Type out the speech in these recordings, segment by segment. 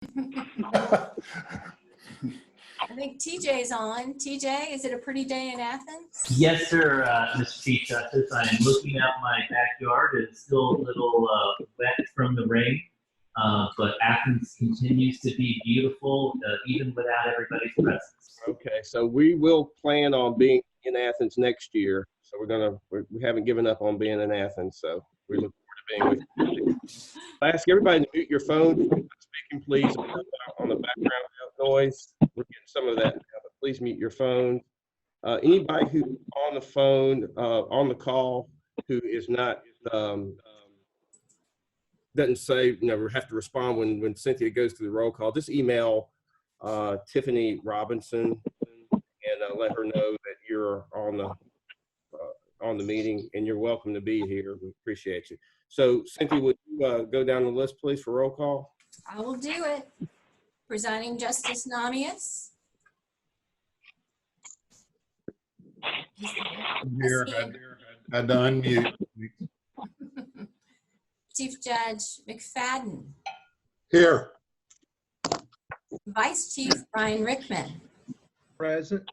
I think TJ's on. TJ, is it a pretty day in Athens? Yes, sir, Mr. Chief Justice. I am looking out my backyard. It's still a little wet from the rain, but Athens continues to be beautiful, even without everybody's presence. Okay, so we will plan on being in Athens next year. So we haven't given up on being in Athens. So we look forward to being with you. I ask everybody to mute your phone. Speaking, please, on the background noise. We're getting some of that now, but please mute your phone. Anybody who's on the phone, on the call, who is not, doesn't say, have to respond when Cynthia goes through the roll call, just email Tiffany Robinson and let her know that you're on the meeting, and you're welcome to be here. We appreciate you. So Cynthia, would you go down the list, please, for roll call? I will do it. Presiding Justice Namias. I'm here. I had to unmute. Chief Judge McFadden. Here. Vice Chief Brian Rickman. Present.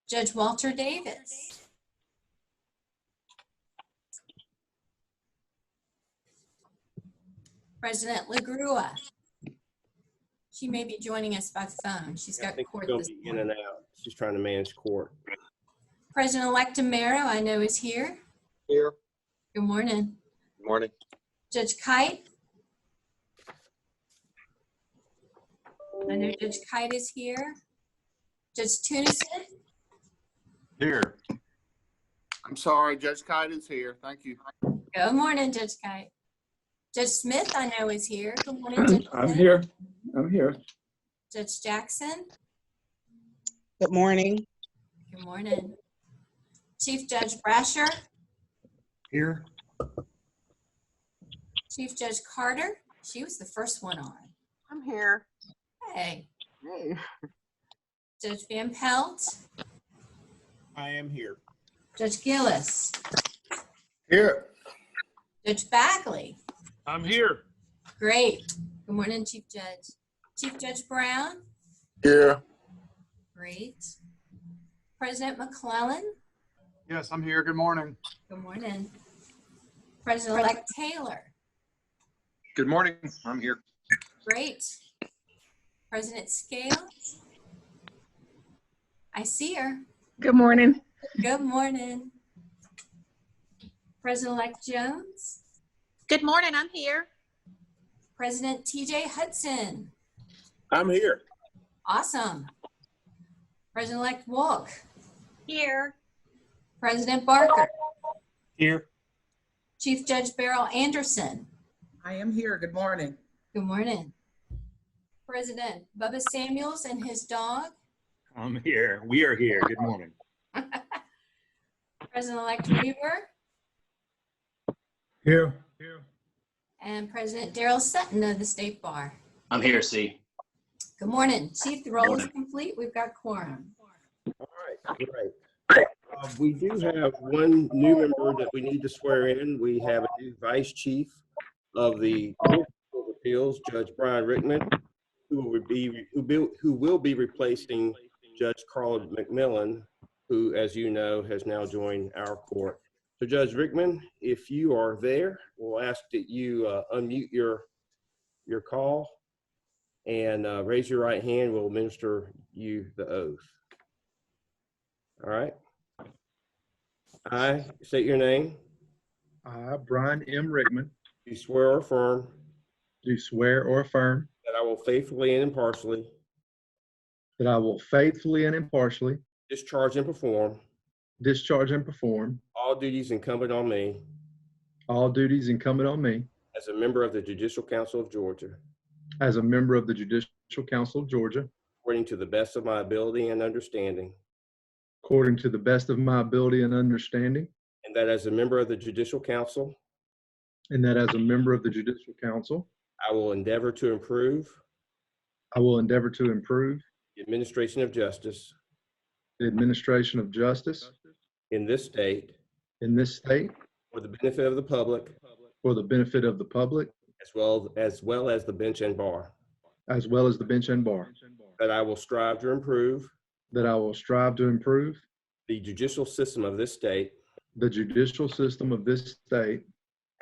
Judge Walter Davis. President LaGrua. She may be joining us by phone. She's got court this morning. In and out. She's trying to manage court. President-elect Amaro, I know, is here. Here. Good morning. Good morning. Judge Kite. I know Judge Kite is here. Judge Tunison. Here. I'm sorry, Judge Kite is here. Thank you. Good morning, Judge Kite. Judge Smith, I know, is here. Good morning, Judge I'm Smith. here. I'm here. Judge Jackson. Good morning. Good morning. Chief Judge Brasher. Here. Chief Judge Carter. She was the first one on. I'm here. Hey. Hey. Judge Van Pelt. I am here. Judge Gillis. Here. Judge Bagley. I'm here. Great. Good morning, Chief Judge. Chief Judge Brown. Here. Great. President McClellan. Yes, I'm here. Good morning. Good morning. President-elect Taylor. Good morning. I'm here. Great. President Scales. I see her. Good morning. Good morning. President-elect Jones. Good morning. I'm here. President TJ Hudson. I'm here. Awesome. President-elect Walk. Here. President Barker. Here. Chief Judge Beryl Anderson. I am here. Good morning. Good morning. President Bubba Samuels and his dog. I'm here. We are here. Good morning. President-elect Weaver. Here. And President Daryl Sutton of the State Bar. I'm here, C. Good morning. Chief, the roll is complete. We've got quorum. All right, great. We do have one new member that we need to swear in. We have a new Vice Chief of the Court of Appeals, Judge Brian Rickman, who will be replacing Judge Carl McMillan, who, as you know, has now joined our court. So, Judge Rickman, if you are there, we'll ask that you unmute your call and raise your right hand. We'll administer you the oath. All right. I state your name. I, Brian M. Rickman, Do swear or affirm do swear or affirm that I will faithfully and impartially that I will faithfully and impartially discharge and perform discharge and perform all duties incumbent on me all duties incumbent on me as a member of the Judicial Council of Georgia, as a member of the Judicial Council of Georgia, according to the best of my ability and understanding, according to the best of my ability and understanding, and that as a member of the Judicial Council, and that as a member of the Judicial Council, I will endeavor to improve I will endeavor to improve the administration of justice the administration of justice in this state in this state for the benefit of the public, for the benefit of the public, as well as the bench and bar. as well as the bench and bar, that I will strive to improve that I will strive to improve the judicial system of this state the judicial system of this state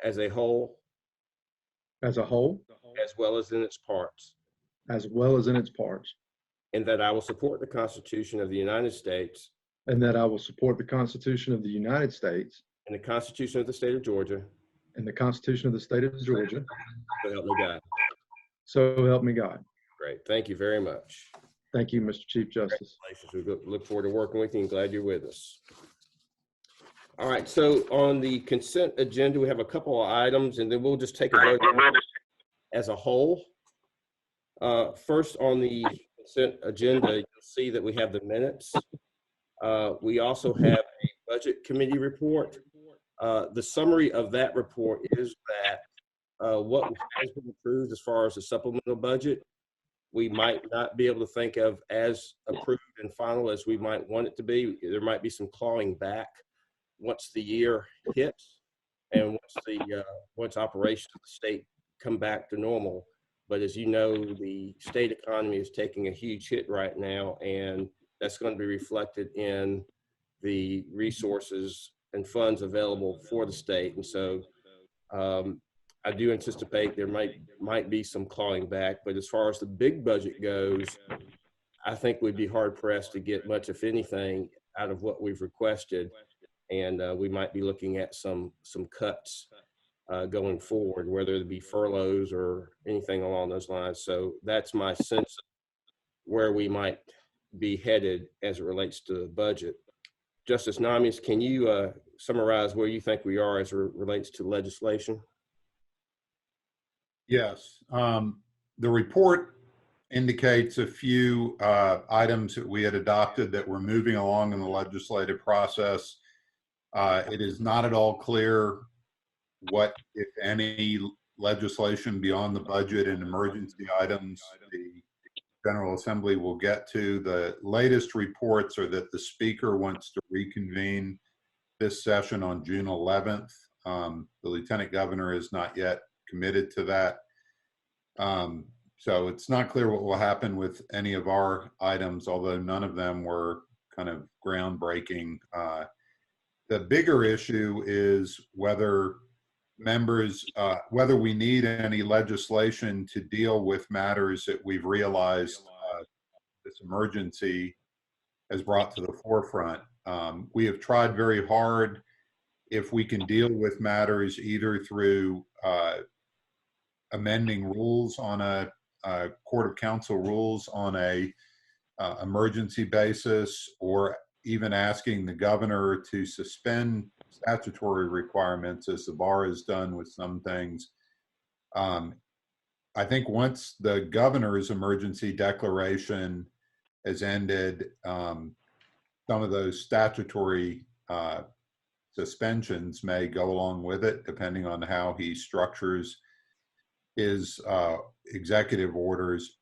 as a whole, as a whole, as well as in its parts, as well as in its parts, and that I will support the Constitution of the United States and that I will support the Constitution of the United States and the Constitution of the State of Georgia. and the Constitution of the state of Georgia. So help me God. So help me God. Great. Thank you very much. Thank you, Mr. Chief Justice. Congratulations. We look forward to working with you and glad you're with us. All right. So on the consent agenda, we have a couple of items and then we'll just take a vote as a whole. First on the consent agenda, you'll see that we have the minutes. We also have a budget committee report. The summary of that report is that what has been approved as far as the supplemental budget, we might not be able to think of as approved and final as we might want it to be. There might be some clawing back once the year hits and once operations of the state come back to normal. But as you know, the state economy is taking a huge hit right now, and that's going to be reflected in the resources and funds available for the state. And so I do anticipate there might be some clawing back, but as far as the big budget goes, I think we'd be hard pressed to get much, if anything, out of what we've requested. And we might be looking at some cuts going forward, whether it be furloughs or anything along those lines. So that's my sense of where we might be headed as it relates to the budget. Justice Namis, can you summarize where you think we are as it relates to legislation? Yes. The report indicates a few items that we had adopted that were moving along in the legislative process. It is not at all clear what, if any, legislation beyond the budget and emergency items the General Assembly will get to. The latest reports are that the Speaker wants to reconvene this session on June 11th. The Lieutenant Governor is not yet committed to that. So it's not clear what will happen with any of our items, although none of them were kind of groundbreaking. The bigger issue is whether whether we need any legislation to deal with matters that we've realized this emergency has brought to the forefront. We have tried very hard, if we can deal with matters either through amending rules on a Court of Counsel rules on a emergency basis, or even asking the governor to suspend statutory requirements, as the bar has done with some things. I think once the governor's emergency declaration has ended, some of those statutory suspensions may go along with it, depending on how he structures his executive orders.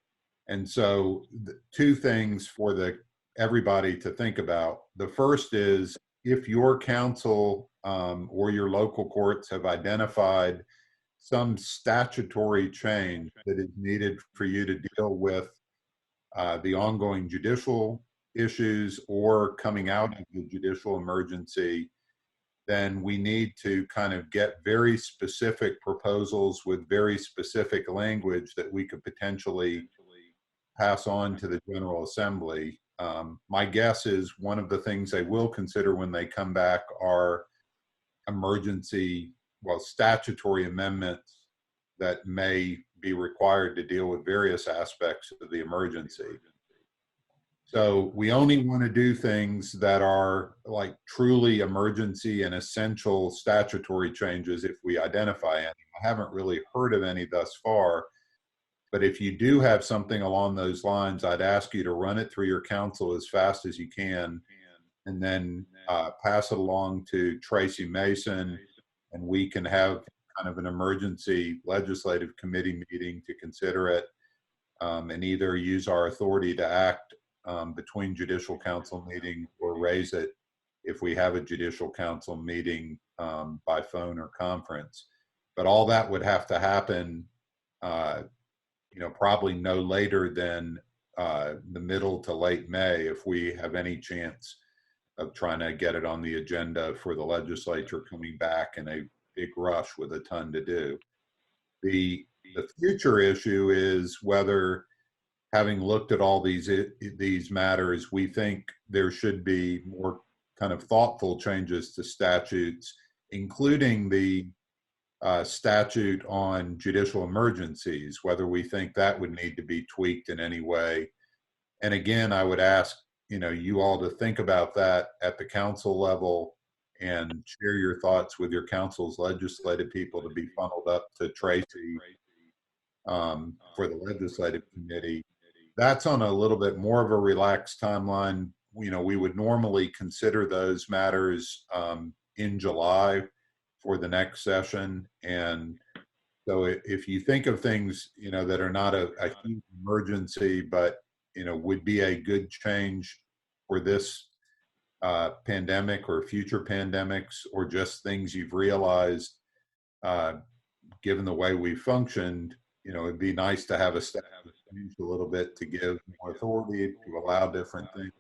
And so two things for everybody to think about. The first is, if your council or your local courts have identified some statutory change that is needed for you to deal with the ongoing judicial issues or coming out of the judicial emergency, then we need to kind of get very specific proposals with very specific language that we could potentially pass on to the General Assembly. My guess is one of the things they will consider when they come back are statutory amendments that may be required to deal with various aspects of the emergency. So we only want to do things that are like truly emergency and essential statutory changes if we identify any. I haven't really heard of any thus far. But if you do have something along those lines, I'd ask you to run it through your council as fast as you can, and then pass it along to Tracy Mason, and we can have kind of an emergency legislative committee meeting to consider it, and either use our authority to act between judicial council meetings, or raise it if we have a judicial council meeting by phone or conference. But all that would have to happen probably no later than the middle to late May if we have any chance of trying to get it on the agenda for the legislature coming back in a big rush with a ton to do. The future issue is whether, having looked at all these matters, we think there should be more kind of thoughtful changes to statutes, including the statute on judicial emergencies, whether we think that would need to be tweaked in any way. And again, I would ask, you all to think about that at the council level and share your thoughts with your council's legislative people to be funneled up to Tracy for the legislative committee. That's on a little bit more of a relaxed timeline. We would normally consider those matters in July for the next session. And so if you think of things, that are not a huge emergency, but, would be a good change for this pandemic or future pandemics, or just things you've realized, given the way we functioned, it'd be nice to have a staff change a little bit to give more authority to allow different things.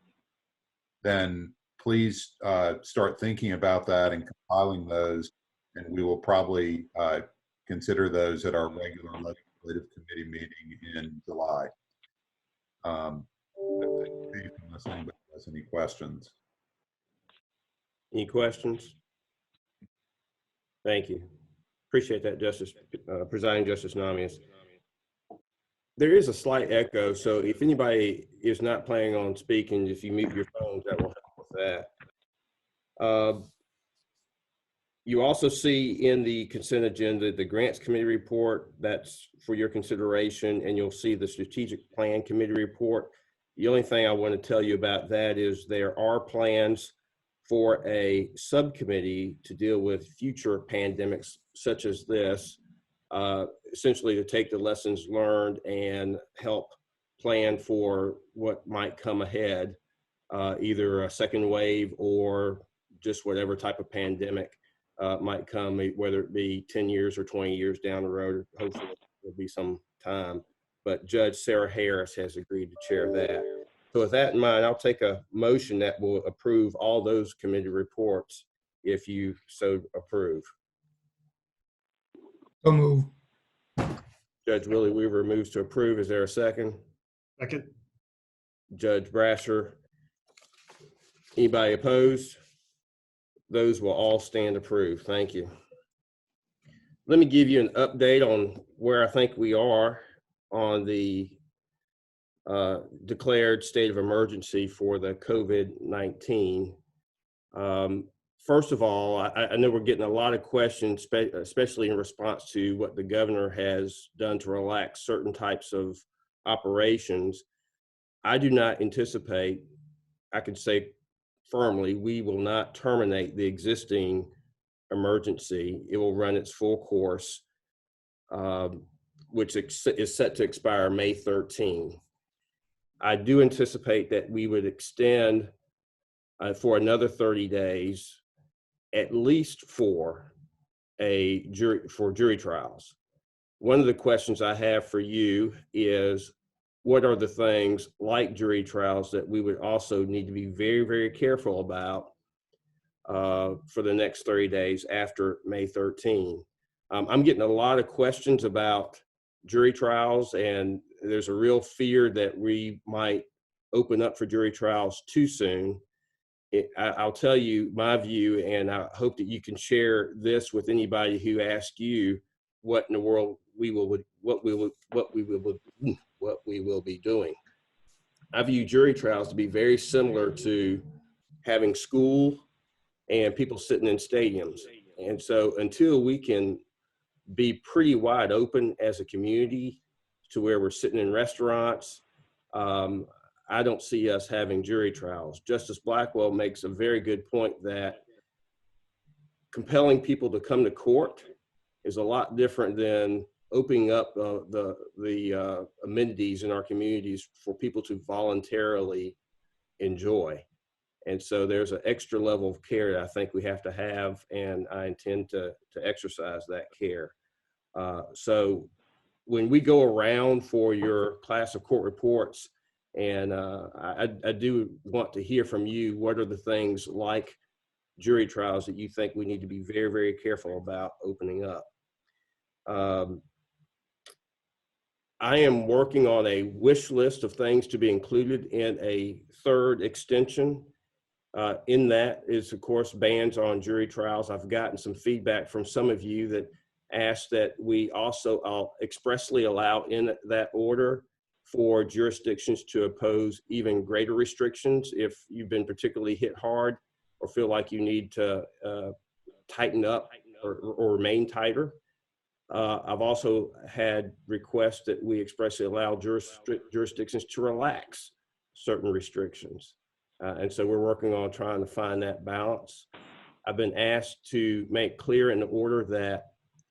Then please start thinking about that and compiling those, and we will probably consider those at our regular legislative committee meeting in July. Unless anybody has any questions. Any questions? Thank you. Appreciate that, Presiding Justice Namias. There is a slight echo, so if anybody is not planning on speaking, if you mute your phones, that will help with that. You also see in the consent agenda the Grants Committee report. That's for your consideration, and you'll see the Strategic Plan Committee report. The only thing I want to tell you about that is there are plans for a subcommittee to deal with future pandemics such as this, essentially to take the lessons learned and help plan for what might come ahead, either a second wave or just whatever type of pandemic might come, whether it be 10 years or 20 years down the road. Hopefully there'll be some time. But Judge Sarah Harris has agreed to chair that. So with that in mind, I'll take a motion that will approve all those committee reports if you so approve. So move. Judge Willie Weaver moves to approve. Is there a second? Second. Judge Brasher. Anybody opposed? Those will all stand approved. Thank you. Let me give you an update on where I think we are on the declared state of emergency for the COVID-19. First of all, I know we're getting a lot of questions, especially in response to what the governor has done to relax certain types of operations. I do not anticipate, I can say firmly, we will not terminate the existing emergency. It will run its full course, which is set to expire May 13. I do anticipate that we would extend for another 30 days, at least for jury trials. One of the questions I have for you is, what are the things like jury trials that we would also need to be very, very careful about for the next 30 days after May 13? I'm getting a lot of questions about jury trials, and there's a real fear that we might open up for jury trials too soon. I'll tell you my view, and I hope that you can share this with anybody who asks you what in the world we will be doing. I view jury trials to be very similar to having school and people sitting in stadiums. And so until we can be pretty wide open as a community to where we're sitting in restaurants, I don't see us having jury trials. Justice Blackwell makes a very good point that compelling people to come to court is a lot different than opening up the amenities in our communities for people to voluntarily enjoy. And so there's an extra level of care that I think we have to have, and I intend to exercise that care. So when we go around for your class of court reports, and I do want to hear from you, what are the things like jury trials that you think we need to be very, very careful about opening up? I am working on a wish list of things to be included in a third extension. In that is, of course, bans on jury trials. I've gotten some feedback from some of you that asked that we also expressly allow in that order for jurisdictions to oppose even greater restrictions if you've been particularly hit hard or feel like you need to tighten up or remain tighter. I've also had requests that we expressly allow jurisdictions to relax certain restrictions. And so we're working on trying to find that balance. I've been asked to make clear in the order that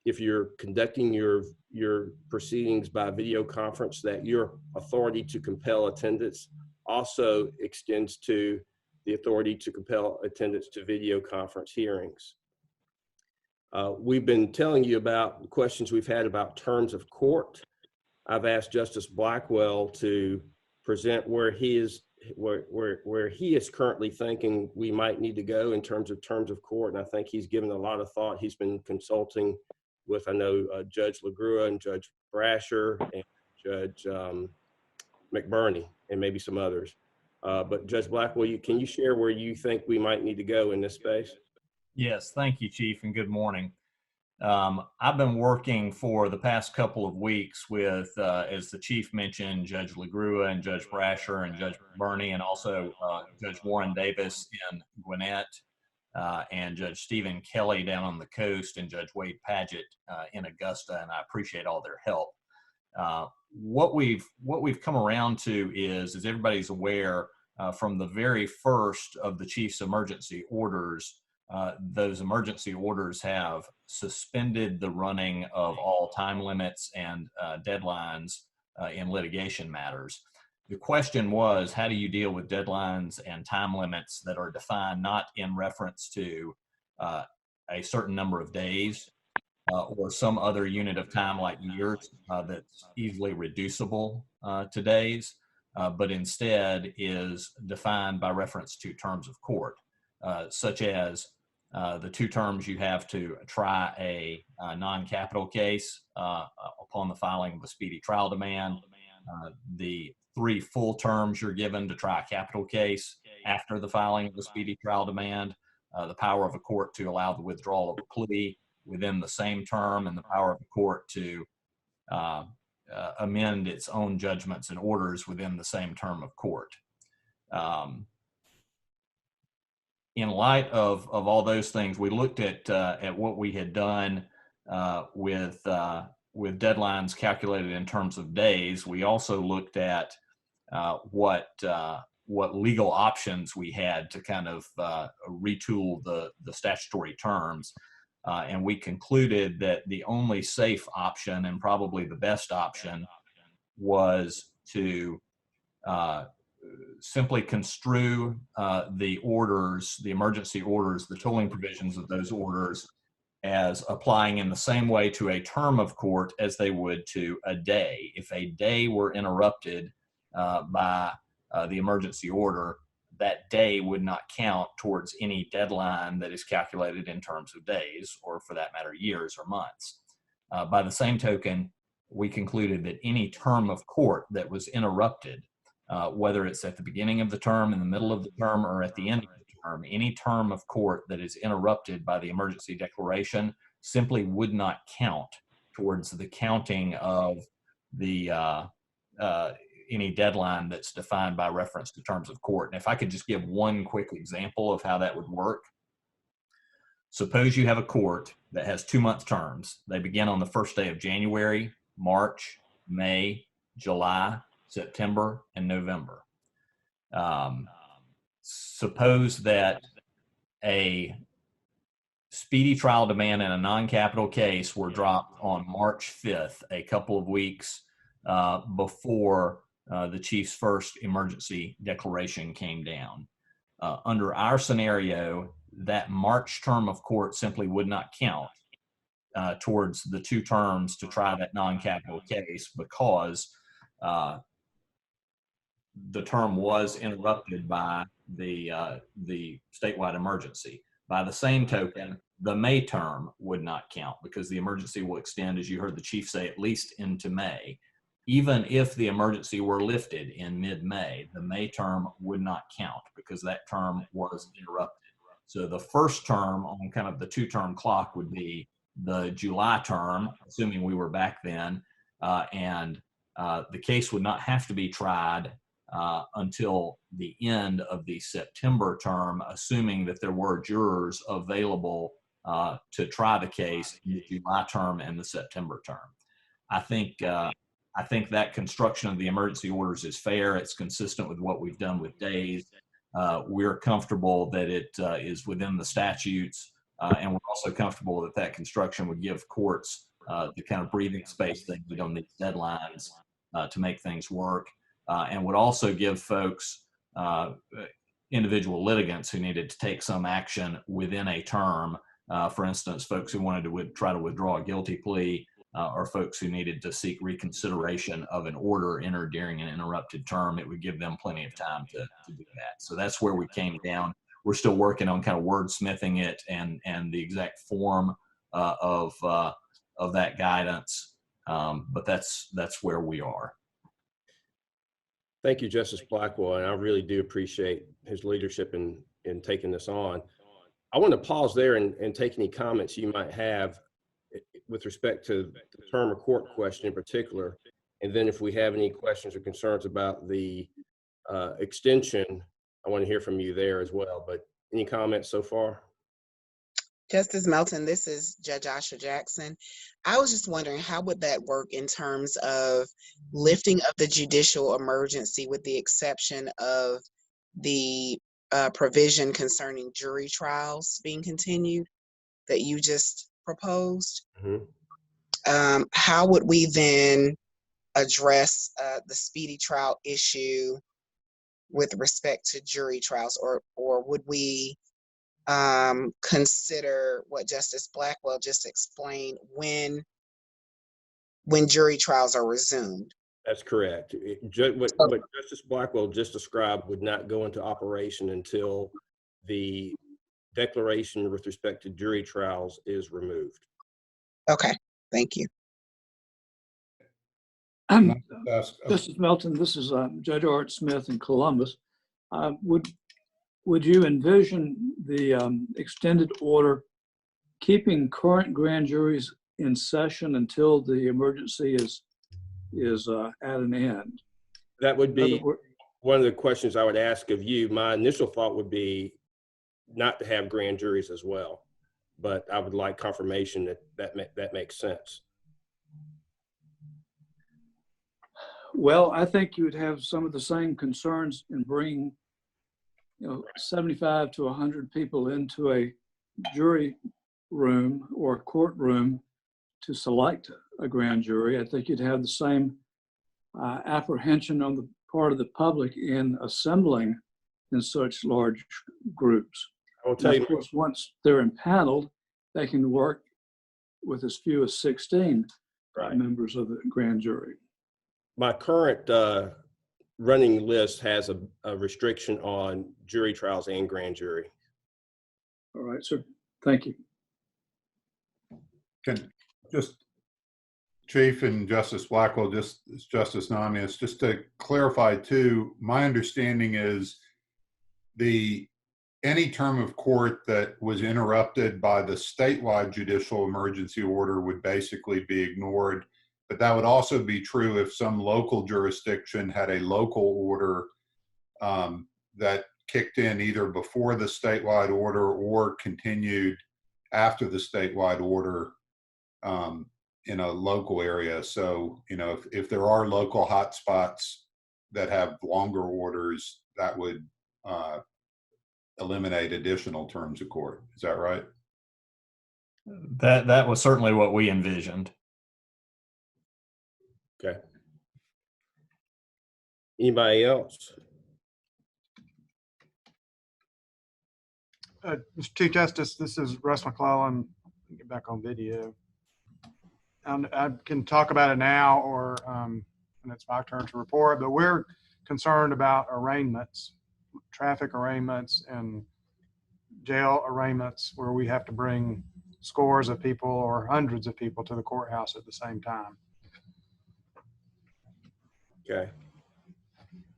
if you're conducting your proceedings by video conference, that your authority to compel attendance also extends to the authority to compel attendance to video conference hearings. We've been telling you about the questions we've had about terms of court. I've asked Justice Blackwell to present where he is currently thinking we might need to go in terms of terms of court. And I think he's given a lot of thought. He's been consulting with, I know, Judge LaGrua and Judge Brasher and Judge McBurney and maybe some others. But Judge Blackwell, can you share where you think we might need to go in this space? Yes, thank you, Chief, and good morning. I've been working for the past couple of weeks with, as the Chief mentioned, Judge LaGrua and Judge Brasher and Judge Burney, and also Judge Warren Davis in Gwinnett, and Judge Stephen Kelly down on the coast, and Judge Wade Padgett in Augusta, and I appreciate all their help. What we've come around to is, as everybody's aware, from the very first of the Chief's emergency orders, those emergency orders have suspended the running of all time limits and deadlines in litigation matters. The question was, how do you deal with deadlines and time limits that are defined not in reference to a certain number of days or some other unit of time like years that's easily reducible to days, but instead is defined by reference to terms of court, such as the two terms you have to try a non-capital case upon the filing of a speedy trial demand, the 3 full terms you're given to try a capital case after the filing of a speedy trial demand, the power of a court to allow the withdrawal of a plea within the same term, and the power of a court to amend its own judgments and orders within the same term of court. In light of all those things, we looked at what we had done with deadlines calculated in terms of days. We also looked at what legal options we had to kind of retool the statutory terms, and we concluded that the only safe option and probably the best option was to simply construe the orders, the emergency orders, the tolling provisions of those orders as applying in the same way to a term of court as they would to a day. If a day were interrupted by the emergency order, that day would not count towards any deadline that is calculated in terms of days, or for that matter, years or months. By the same token, we concluded that any term of court that was interrupted, whether it's at the beginning of the term, in the middle of the term, or at the end of the term, any term of court that is interrupted by the emergency declaration simply would not count towards the counting of the any deadline that's defined by reference to terms of court. And if I could just give one quick example of how that would work. Suppose you have a court that has 2-month terms. They begin on the first day of January, March, May, July, September, and November. Suppose that a speedy trial demand in a non-capital case were dropped on March 5th, a couple of weeks before the Chief's first emergency declaration came down. Under our scenario, that March term of court simply would not count towards the 2 terms to try that non-capital case because the term was interrupted by the statewide emergency. By the same token, the May term would not count because the emergency will extend, as you heard the chief say, at least into May. Even if the emergency were lifted in mid-May, the May term would not count because that term was interrupted. So the first term on kind of the 2-term clock would be the July term, assuming we were back then, and the case would not have to be tried until the end of the September term, assuming that there were jurors available to try the case in the July term and the September term. I think that construction of the emergency orders is fair. It's consistent with what we've done with days. We're comfortable that it is within the statutes, and we're also comfortable that that construction would give courts the kind of breathing space they need on these deadlines to make things work, and would also give folks, individual litigants who needed to take some action within a term, for instance, folks who wanted to try to withdraw a guilty plea, or folks who needed to seek reconsideration of an order entered during an interrupted term, it would give them plenty of time to do that. So that's where we came down. We're still working on kind of wordsmithing it and the exact form of that guidance, but that's where we are. Thank you, Justice Blackwell, and I really do appreciate his leadership in taking this on. I want to pause there and take any comments you might have with respect to the term of court question in particular, and then if we have any questions or concerns about the extension, I want to hear from you there as well. But any comments so far? Justice Melton, this is Judge Asha Jackson. I was just wondering, how would that work in terms of lifting of the judicial emergency with the exception of the provision concerning jury trials being continued that you just proposed? Mm-hmm. How would we then address the speedy trial issue with respect to jury trials, or would we consider what Justice Blackwell just explained when jury trials are resumed? That's correct. What Justice Blackwell just described would not go into operation until the declaration with respect to jury trials is removed. Okay, thank you. Justice Melton, this is Judge Art Smith in Columbus. Would you envision the extended order keeping current grand juries in session until the emergency is at an end? That would be one of the questions I would ask of you. My initial thought would be not to have grand juries as well, but I would like confirmation that makes sense. Well, I think you would have some of the same concerns in bringing 75 to 100 people into a jury room or a courtroom to select a grand jury. I think you'd have the same apprehension on the part of the public in assembling in such large groups. I will tell you, of course, once they're impaneled, they can work with as few as 16 members of the grand jury. My current running list has a restriction on jury trials and grand jury. All right, sir. Thank you. Can just Chief and Justice Blackwell, just Justice Namias, just to clarify too, my understanding is any term of court that was interrupted by the statewide judicial emergency order would basically be ignored. But that would also be true if some local jurisdiction had a local order that kicked in either before the statewide order or continued after the statewide order in a local area. So, if there are local hotspots that have longer orders, that would eliminate additional terms of court. Is that right? That was certainly what we envisioned. Okay. Anybody else? Mr. Chief Justice, this is Russ McClellan. Get back on video. I can talk about it now or when it's my turn to report, but we're concerned about arraignments, traffic arraignments and jail arraignments where we have to bring scores of people or hundreds of people to the courthouse at the same time. Okay.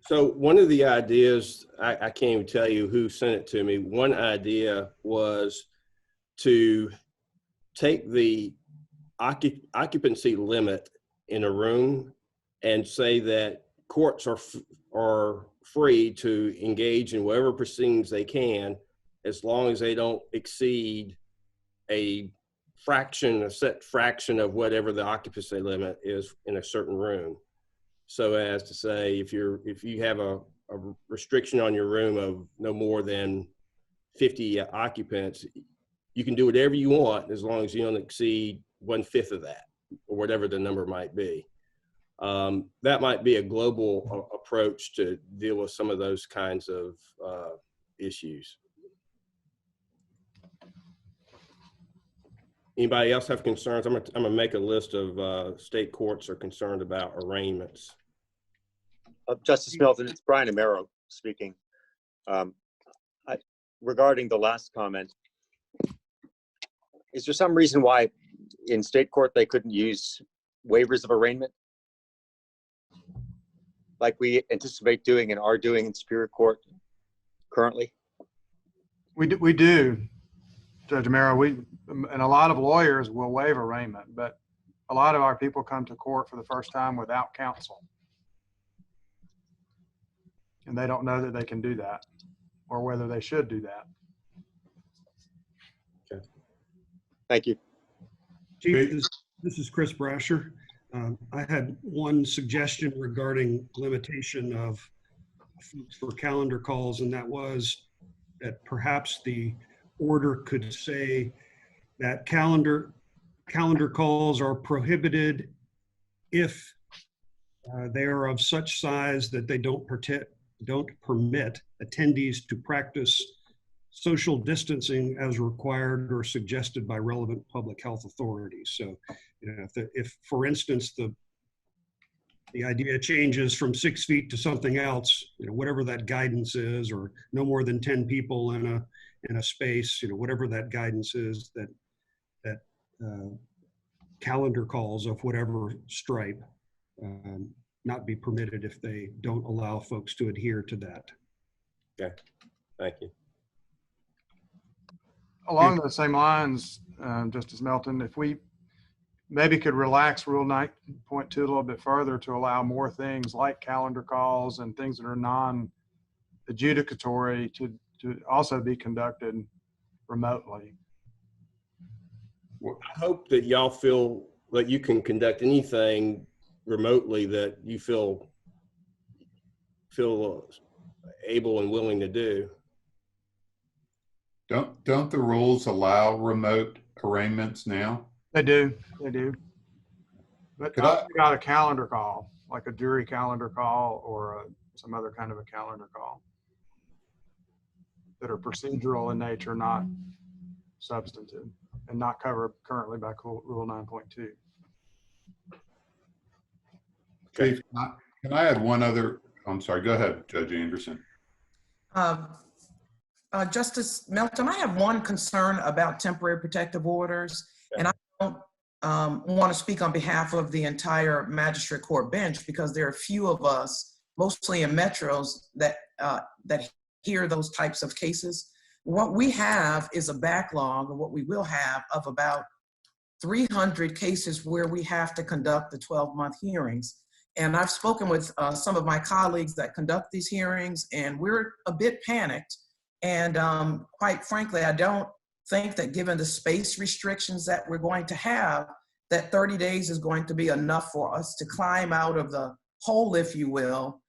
So one of the ideas, I can't even tell you who sent it to me. One idea was to take the occupancy limit in a room and say that courts are free to engage in whatever proceedings they can, as long as they don't exceed a set fraction of whatever the occupancy limit is in a certain room. So as to say, if you have a restriction on your room of no more than 50 occupants, you can do whatever you want as long as you don't exceed 1/5 of that, or whatever the number might be. That might be a global approach to deal with some of those kinds of issues. Anybody else have concerns? I'm gonna make a list of state courts are concerned about arraignments. Justice Melton, it's Brian Amaro speaking. Regarding the last comment, is there some reason why in state court they couldn't use waivers of arraignment, like we anticipate doing and are doing in Superior Court currently? We do, Judge Amaro. And a lot of lawyers will waive arraignment, but a lot of our people come to court for the first time without counsel. And they don't know that they can do that or whether they should do that. Okay. Thank you. Chief, this is Chris Brasher. I had one suggestion regarding limitation of for calendar calls, and that was that perhaps the order could say that calendar calls are prohibited if they are of such size that they don't permit attendees to practice social distancing as required or suggested by relevant public health authorities. So, you know, if for instance, the idea changes from 6 feet to something else, you know, whatever that guidance is, or no more than 10 people in a space, you know, whatever that guidance is, that calendar calls of whatever stripe not be permitted if they don't allow folks to adhere to that. Okay, thank you. Along those same lines, Justice Melton, if we maybe could relax Rule 9.2 a little bit further to allow more things like calendar calls and things that are non-adjudicatory to also be conducted remotely. I hope that y'all feel that you can conduct anything remotely that you feel able and willing to do. Don't the rules allow remote arraignments now? They do. But not a calendar call, like a jury calendar call or some other kind of a calendar call that are procedural in nature, not substantive, and not covered currently by Rule 9.2. Chief, can I add one other? I'm sorry, go ahead, Judge Anderson. Justice Melton, I have one concern about temporary protective orders, and I don't want to speak on behalf of the entire magistrate court bench because there are few of us, mostly in metros, that hear those types of cases. What we have is a backlog, or what we will have, of about 300 cases where we have to conduct the 12-month hearings. And I've spoken with some of my colleagues that conduct these hearings, and we're a bit panicked. And quite frankly, I don't think that given the space restrictions that we're going to have, that 30 days is going to be enough for us to climb out of the hole, if you will,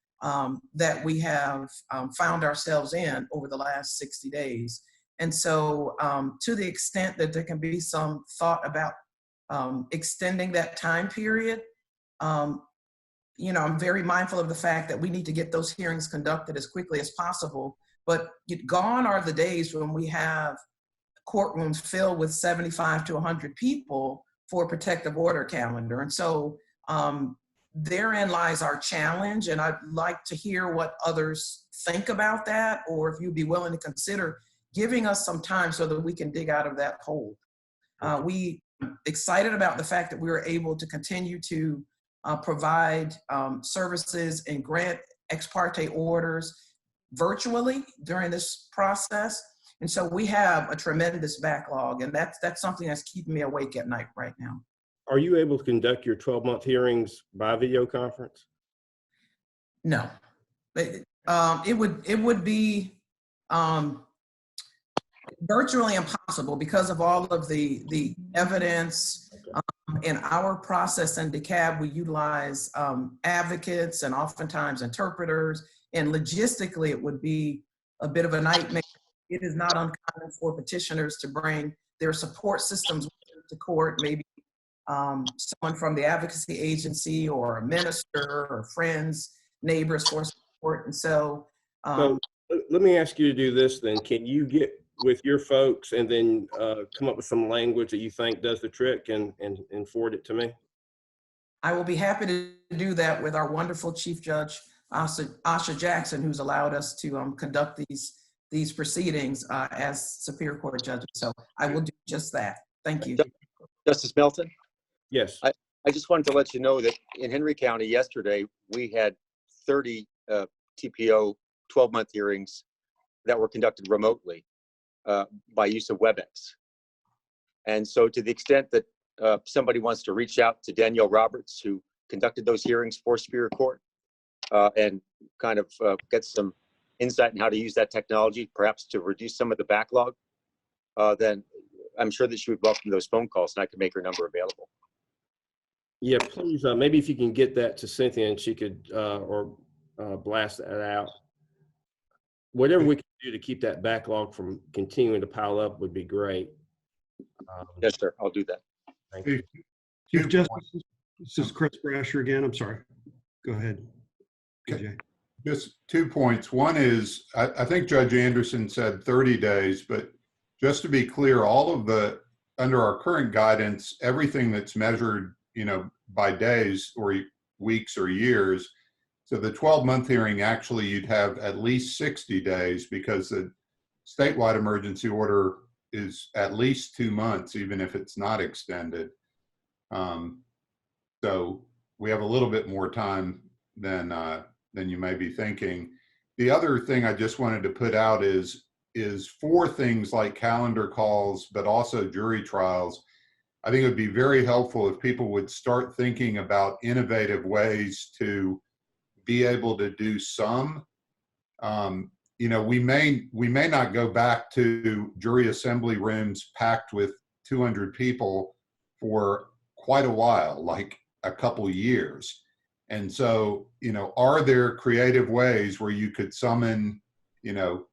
that we have found ourselves in over the last 60 days. And so to the extent that there can be some thought about extending that time period, you know, I'm very mindful of the fact that we need to get those hearings conducted as quickly as possible. But gone are the days when we have courtrooms filled with 75 to 100 people for protective order calendar. And so therein lies our challenge. And I'd like to hear what others think about that, or if you'd be willing to consider giving us some time so that we can dig out of that hole. We excited about the fact that we were able to continue to provide services and grant ex parte orders virtually during this process. And so we have a tremendous backlog, and that's something that's keeping me awake at night right now. Are you able to conduct your 12-month hearings by video conference? No, it would be virtually impossible because of all of the evidence. In our process in DeKalb, we utilize advocates and oftentimes interpreters, and logistically it would be a bit of a nightmare. It is not uncommon for petitioners to bring their support systems to court, maybe someone from the advocacy agency or a minister or friends, neighbors for support. And so, so let me ask you to do this then. Can you get with your folks and then come up with some language that you think does the trick and forward it to me? I will be happy to do that with our wonderful Chief Judge, Asha Jackson, who's allowed us to conduct these proceedings as Superior Court judges. So I will do just that. Thank you. Justice Melton? Yes. I just wanted to let you know that in Henry County yesterday, we had 30 TPO 12-month hearings that were conducted remotely by use of WebEx. And so to the extent that somebody wants to reach out to Danielle Roberts, who conducted those hearings for Superior Court, and kind of get some insight on how to use that technology, perhaps to reduce some of the backlog, then I'm sure that she would welcome those phone calls, and I could make her number available. Yeah, please. Maybe if you can get that to Cynthia and she could blast that out. Whatever we can do to keep that backlog from continuing to pile up would be great. Yes, sir. I'll do that. Thank you. Chief Justice, this is Chris Brasher again. I'm sorry. Go ahead. Okay. Just 2 points. One is, I think Judge Anderson said 30 days, but just to be clear, all of the, under our current guidance, everything that's measured, by days or weeks or years. So the 12-month hearing, actually, you'd have at least 60 days because the statewide emergency order is at least 2 months, even if it's not extended. So we have a little bit more time than you may be thinking. The other thing I just wanted to put out is for things like calendar calls, but also jury trials, I think it would be very helpful if people would start thinking about innovative ways to be able to do some. We may not go back to jury assembly rooms packed with 200 people for quite a while, like a couple years. And so, are there creative ways where you could summon,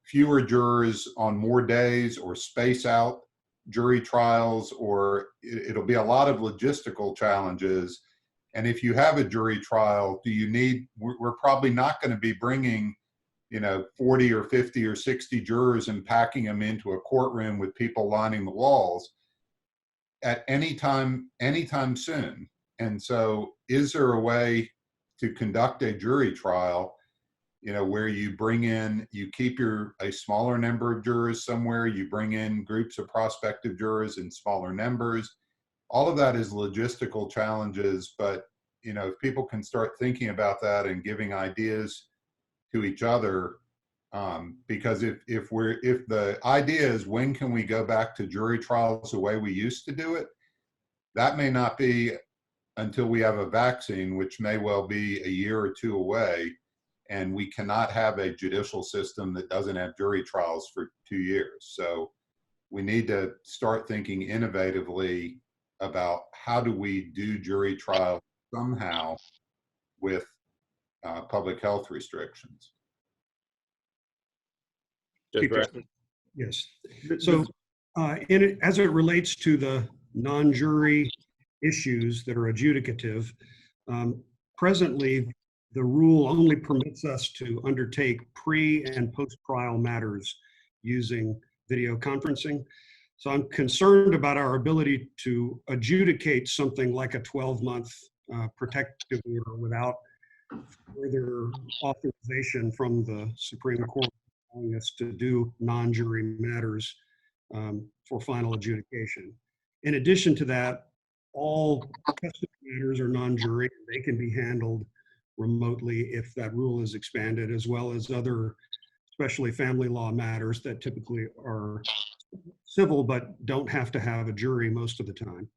fewer jurors on more days, or space out jury trials, or it'll be a lot of logistical challenges. And if you have a jury trial, we're probably not going to be bringing, 40 or 50 or 60 jurors and packing them into a courtroom with people lining the walls at any time soon. And so is there a way to conduct a jury trial, where you keep a smaller number of jurors somewhere, you bring in groups of prospective jurors in smaller numbers. All of that is logistical challenges, but, if people can start thinking about that and giving ideas to each other, because if the idea is when can we go back to jury trials the way we used to do it, that may not be until we have a vaccine, which may well be a year or two away. And we cannot have a judicial system that doesn't have jury trials for 2 years. So we need to start thinking innovatively about how do we do jury trials somehow with public health restrictions. Yes. So as it relates to the non-jury issues that are adjudicative, presently, the rule only permits us to undertake pre- and post-trial matters using video conferencing. So I'm concerned about our ability to adjudicate something like a 12-month protective order without further authorization from the Supreme Court allowing us to do non-jury matters for final adjudication. In addition to that, all custody matters are non-jury. They can be handled remotely if that rule is expanded, as well as other, especially family law matters that typically are civil but don't have to have a jury most of the time.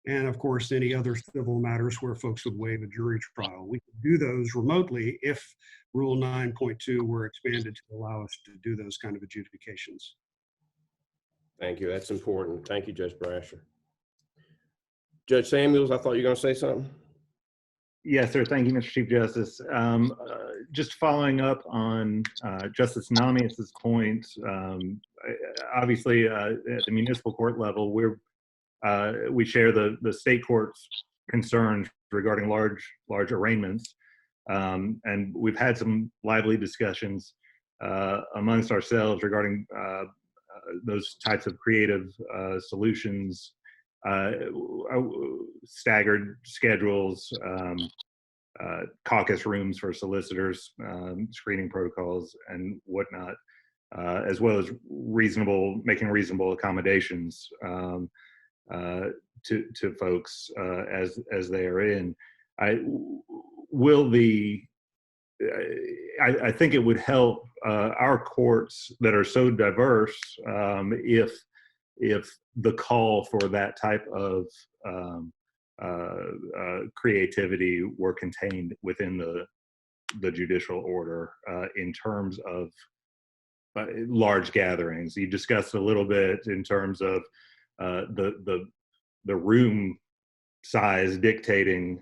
And of course, any other civil matters where folks would waive a jury trial. We can do those remotely if Rule 9.2 were expanded to allow us to do those kind of adjudications. Thank you. That's important. Thank you, Judge Brasher. Judge Samuels, I thought you were going to say something. Yes, sir. Thank you, Mr. Chief Justice. Just following up on Justice Namias's point, obviously at the municipal court level, we share the state court's concerns regarding large arraignments, and we've had some lively discussions amongst ourselves regarding those types of creative solutions. Staggered schedules, caucus rooms for solicitors, screening protocols and whatnot, as well as making reasonable accommodations to folks as they are in. I think it would help our courts that are so diverse if the call for that type of creativity were contained within the judicial order in terms of large gatherings. You discussed a little bit in terms of the room size dictating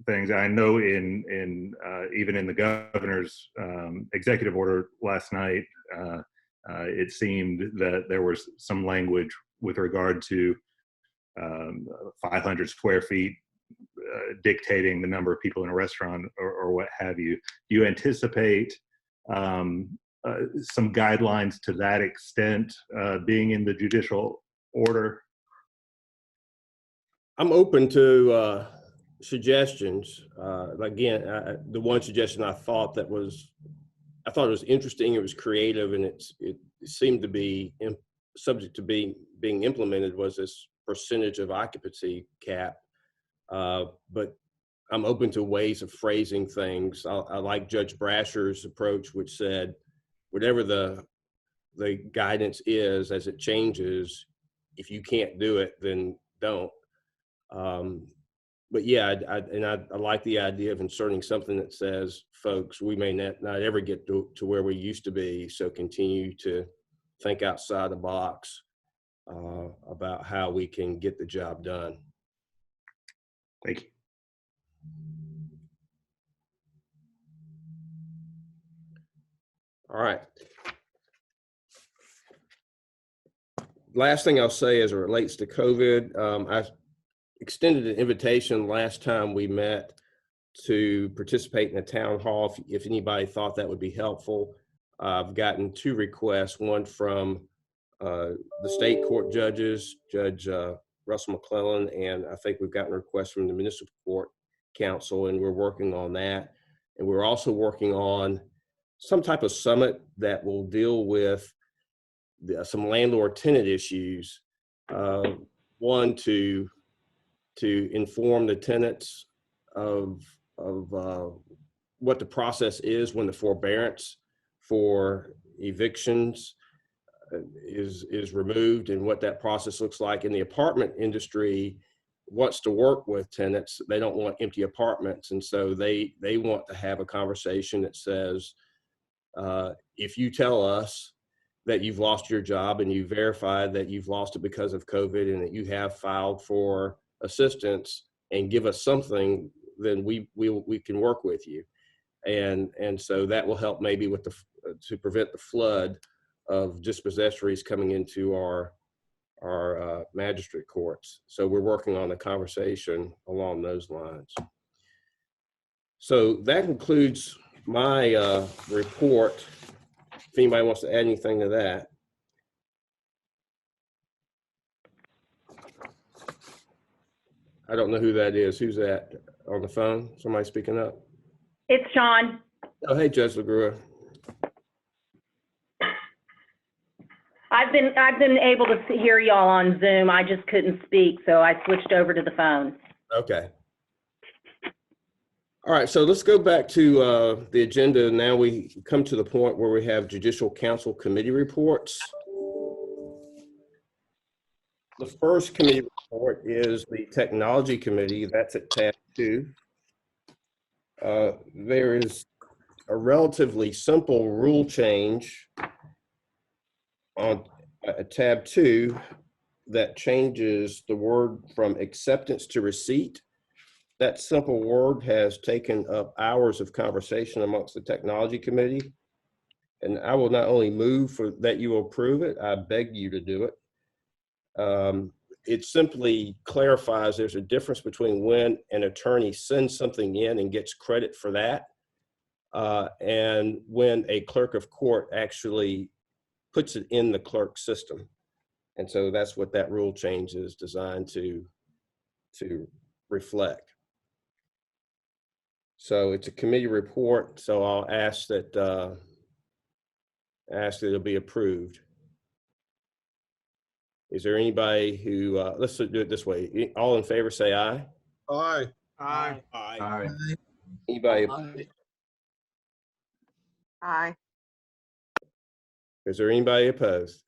things. I know even in the governor's executive order last night, it seemed that there was some language with regard to 500 square feet dictating the number of people in a restaurant or what have you. Do you anticipate some guidelines to that extent being in the judicial order? I'm open to suggestions. Again, the one suggestion I thought it was interesting, it was creative, and it seemed to be subject to being implemented was this percentage of occupancy cap. But I'm open to ways of phrasing things. I like Judge Brasher's approach, which said, whatever the guidance is as it changes, if you can't do it, then don't. But yeah, I like the idea of inserting something that says, folks, we may not ever get to where we used to be, so continue to think outside the box about how we can get the job done. Thank you. All right. Last thing I'll say as it relates to COVID, I extended an invitation last time we met to participate in a town hall if anybody thought that would be helpful. I've gotten 2 requests, one from the state court judges, Judge Russell McClellan, and I think we've gotten a request from the municipal court council, and we're working on that. And we're also working on some type of summit that will deal with some landlord-tenant issues. One, to inform the tenants of what the process is when the forbearance for evictions is removed and what that process looks like. In the apartment industry wants to work with tenants. They don't want empty apartments. And so they want to have a conversation that says, if you tell us that you've lost your job and you verify that you've lost it because of COVID and that you have filed for assistance and give us something, then we can work with you. And so that will help maybe with to prevent the flood of dispossessories coming into our magistrate courts. So we're working on a conversation along those lines. So that concludes my report. If anybody wants to add anything to that. I don't know who that is. Who's that on the phone? Somebody speaking up? It's Sean. Oh, hey, Judge LaGrua. I've been able to hear y'all on Zoom. I just couldn't speak, so I switched over to the phone. Okay. All right, so let's go back to the agenda. Now we come to the point where we have Judicial Council committee reports. The first committee report is the Technology Committee. That's at tab 2. There is a relatively simple rule change on tab 2 that changes the word from acceptance to receipt. That simple word has taken up hours of conversation amongst the Technology Committee. And I will not only move for that you will approve it, I beg you to do it. It simply clarifies there's a difference between when an attorney sends something in and gets credit for that, and when a clerk of court actually puts it in the clerk system. And so that's what that rule change is designed to reflect. So it's a committee report, so I'll ask that it'll be approved. Is there anybody who, let's do it this way. All in favor, say aye. Aye. Aye. Aye. Anybody? Aye. Is there anybody opposed?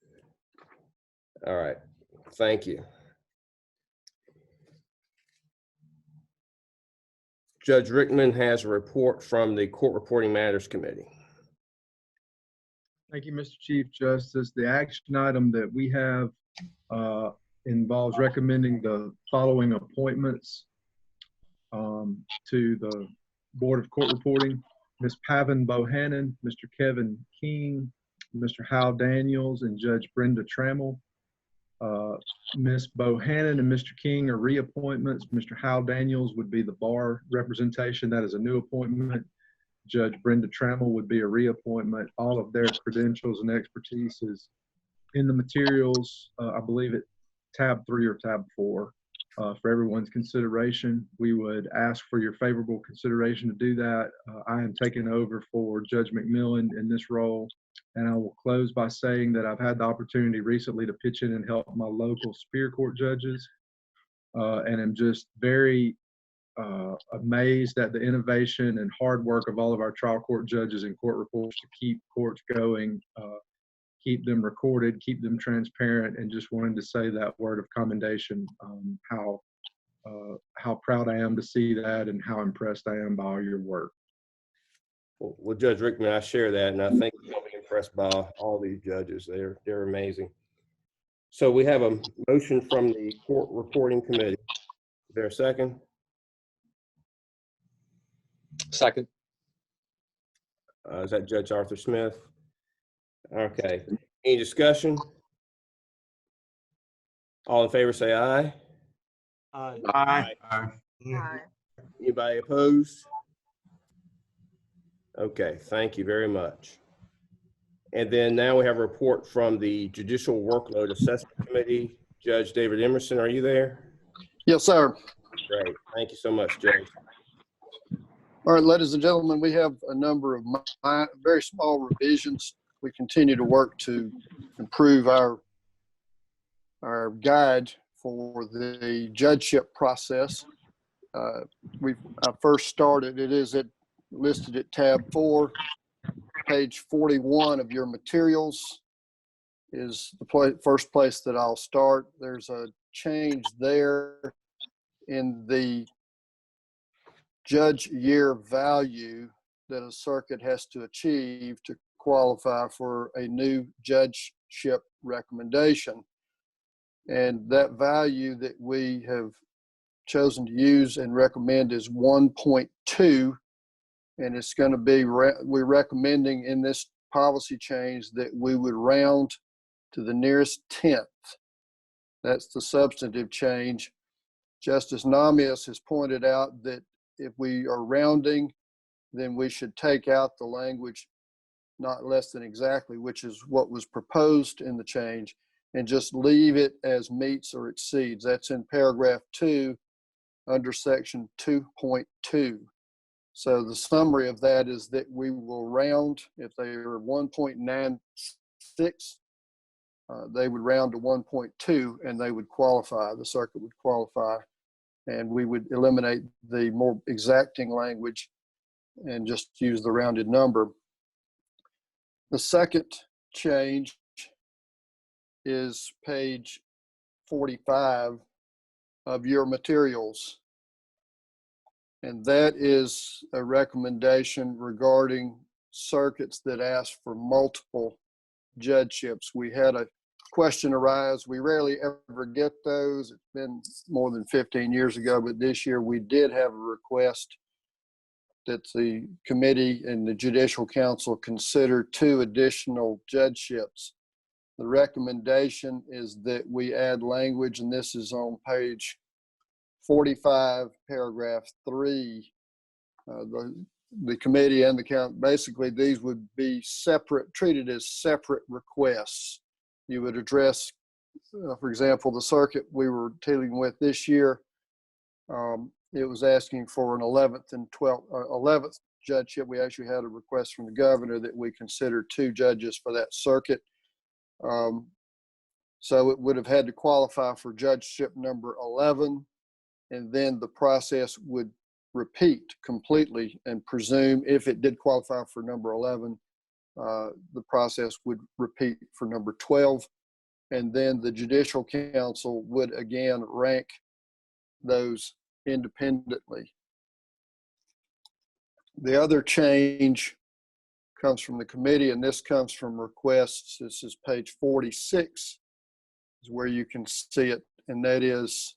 All right, thank you. Judge Rickman has a report from the Court Reporting Matters Committee. Thank you, Mr. Chief Justice. The action item that we have involves recommending the following appointments to the Board of Court Reporting. Ms. Pavan Bohannon, Mr. Kevin King, Mr. Hal Daniels, and Judge Brenda Trammell. Ms. Bohannon and Mr. King are reappointments. Mr. Hal Daniels would be the bar representation. That is a new appointment. Judge Brenda Trammell would be a reappointment. All of their credentials and expertise is in the materials, I believe at tab 3 or tab 4 for everyone's consideration. We would ask for your favorable consideration to do that. I am taking over for Judge McMillan in this role. And I will close by saying that I've had the opportunity recently to pitch in and help my local Superior Court judges. And I'm just very amazed at the innovation and hard work of all of our trial court judges and court reports to keep courts going, keep them recorded, keep them transparent, and just wanted to say that word of commendation, how proud I am to see that and how impressed I am by all your work. Well, Judge Rickman, I share that, and I think you'll be impressed by all these judges. They're amazing. So we have a motion from the Court Reporting Committee. Is there a second? Second. Is that Judge Arthur Smith? Okay. Any discussion? All in favor, say aye. Aye. Aye. Aye. Anybody opposed? Okay, thank you very much. And then now we have a report from the Judicial Workload Assessment Committee. Judge David Emerson, are you there? Yes, sir. Great, thank you so much, Judge. All right, ladies and gentlemen, we have a number of very small revisions. We continue to work to improve our guide for the judgeship process. I first started, it is listed at tab 4, page 41 of your materials is the first place that I'll start. There's a change there in the judge year value that a circuit has to achieve to qualify for a new judgeship recommendation. And that value that we have chosen to use and recommend is 1.2. And it's going to be, we're recommending in this policy change that we would round to the nearest 10th. That's the substantive change. Justice Namias has pointed out that if we are rounding, then we should take out the language not less than exactly, which is what was proposed in the change, and just leave it as meets or exceeds. That's in paragraph 2 under section 2.2. So the summary of that is that we will round, if they are 1.96, they would round to 1.2 and they would qualify, the circuit would qualify. And we would eliminate the more exacting language and just use the rounded number. The second change is page 45 of your materials. And that is a recommendation regarding circuits that ask for multiple judgeships. We had a question arise. We rarely ever get those. It's been more than 15 years ago, but this year we did have a request that the committee and the Judicial Council consider 2 additional judgeships. The recommendation is that we add language, and this is on page 45, paragraph 3. The committee and the council, basically these would be separate, treated as separate requests. You would address, for example, the circuit we were dealing with this year. It was asking for an 11th and 11th judgeship. We actually had a request from the governor that we consider 2 judges for that circuit. So it would have had to qualify for judgeship number 11, and then the process would repeat completely and presume if it did qualify for number 11, the process would repeat for number 12. And then the Judicial Council would again rank those independently. The other change comes from the committee, and this comes from requests. This is page 46 is where you can see it, and that is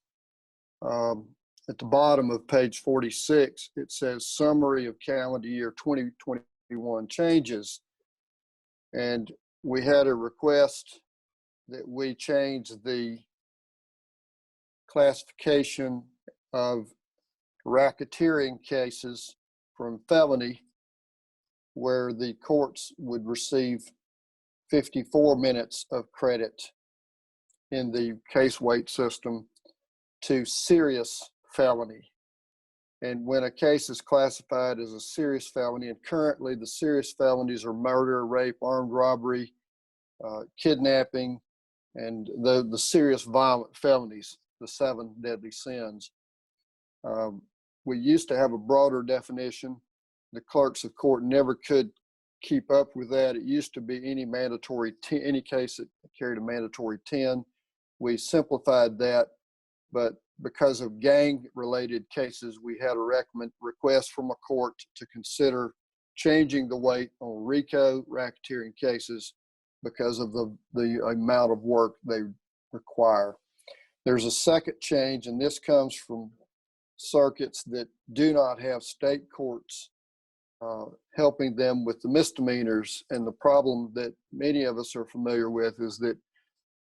at the bottom of page 46. It says summary of calendar year 2021 changes, and we had a request that we change the classification of racketeering cases from felony, where the courts would receive 54 minutes of credit in the case weight system, to serious felony. And when a case is classified as a serious felony, and currently the serious felonies are murder, rape, armed robbery, kidnapping, and the serious violent felonies, the 7 deadly sins. We used to have a broader definition. The clerks of court never could keep up with that. It used to be any mandatory, any case that carried a mandatory 10. We simplified that, but because of gang-related cases, we had a request from a court to consider changing the weight on RICO racketeering cases because of the amount of work they require. There's a second change, and this comes from circuits that do not have state courts helping them with the misdemeanors. And the problem that many of us are familiar with is that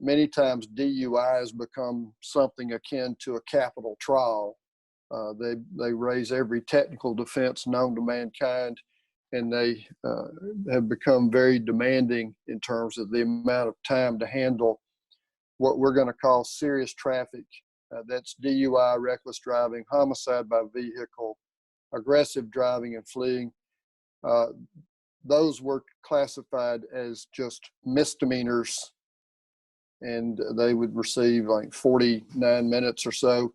many times DUIs become something akin to a capital trial. They raise every technical defense known to mankind, and they have become very demanding in terms of the amount of time to handle what we're going to call serious traffic. That's DUI, reckless driving, homicide by vehicle, aggressive driving and fleeing. Those were classified as just misdemeanors, and they would receive like 49 minutes or so.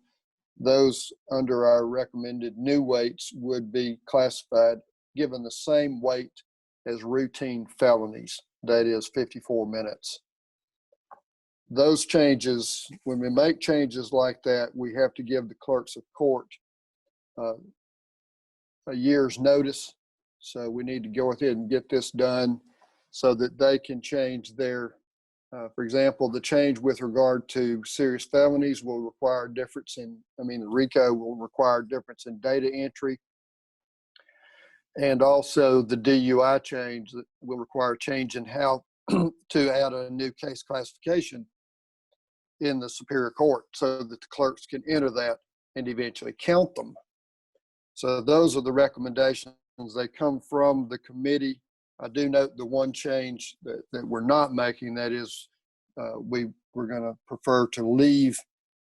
Those under our recommended new weights would be classified, given the same weight as routine felonies, that is 54 minutes. Those changes, when we make changes like that, we have to give the clerks of court a year's notice. So we need to go ahead and get this done so that they can change their, for example, the change with regard to serious felonies will require a difference in, RICO will require a difference in data entry. And also the DUI change that will require a change in how to add a new case classification in the Superior Court so that the clerks can enter that and eventually count them. So those are the recommendations. They come from the committee. I do note the one change that we're not making, that is we're going to prefer to leave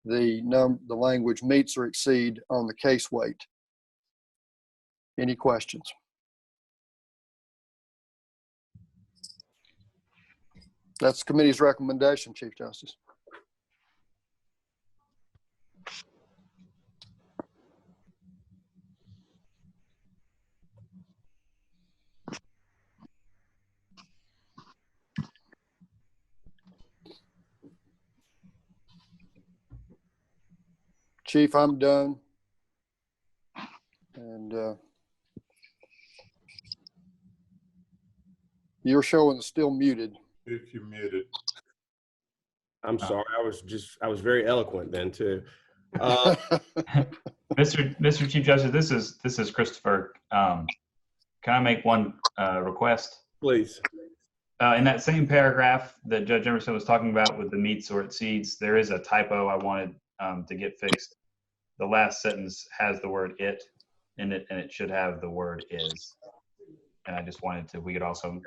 the language meets or exceed on the case weight. Any questions? That's the committee's recommendation, Chief Justice. Chief, I'm done. And you're showing still muted. If you're muted. I'm sorry. I was very eloquent then too. Mr. Chief Justice, this is Christopher. Can I make one request? Please. In that same paragraph that Judge Emerson was talking about with the meets or exceeds, there is a typo I wanted to get fixed. The last sentence has the word "it" in it, and it should have the word "is." And I just wanted to, we could also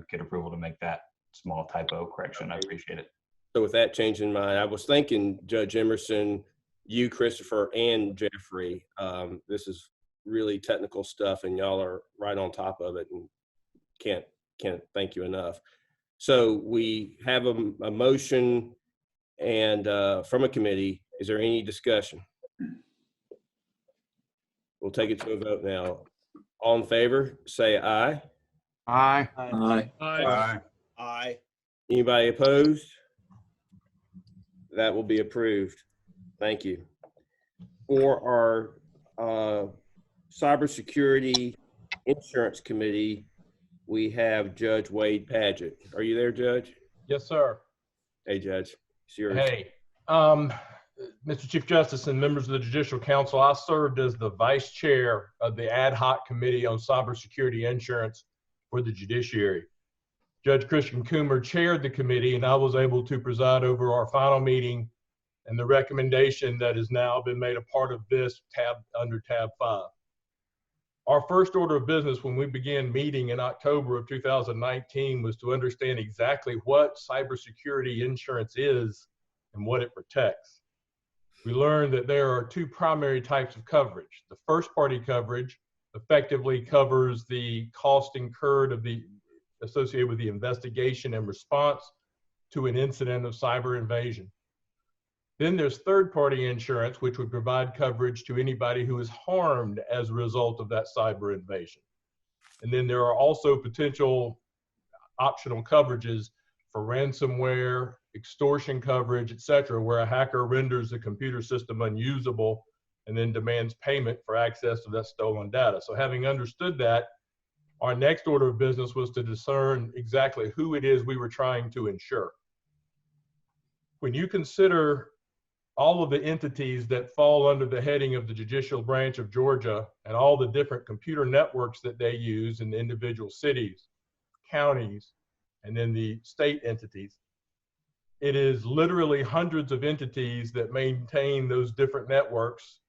get approval to make that small typo correction. I appreciate it. So with that change in mind, I was thinking, Judge Emerson, you, Christopher, and Jeffrey, this is really technical stuff, and y'all are right on top of it, and can't thank you enough. So we have a motion and from a committee. Is there any discussion? We'll take it to a vote now. All in favor, say aye. Aye. Aye. Aye. Aye. Anybody opposed? That will be approved. Thank you. For our cybersecurity insurance committee, we have Judge Wade Padgett. Are you there, Judge? Yes, sir. Hey, Judge. It's yours. Hey, Mr. Chief Justice and members of the Judicial Council, I served as the vice chair of the ad hoc committee on cybersecurity insurance for the judiciary. Judge Christian Coomer chaired the committee, and I was able to preside over our final meeting and the recommendation that has now been made a part of this under tab 5. Our first order of business when we began meeting in October of 2019 was to understand exactly what cybersecurity insurance is and what it protects. We learned that there are two primary types of coverage. The first party coverage effectively covers the cost incurred associated with the investigation and response to an incident of cyber invasion. Then there's third party insurance, which would provide coverage to anybody who is harmed as a result of that cyber invasion. And then there are also potential optional coverages for ransomware, extortion coverage, etc., where a hacker renders the computer system unusable and then demands payment for access to that stolen data. So having understood that, our next order of business was to discern exactly who it is we were trying to insure. When you consider all of the entities that fall under the heading of the Judicial Branch of Georgia and all the different computer networks that they use in the individual cities, counties, and then the state entities, it is literally hundreds of entities that maintain those different networks.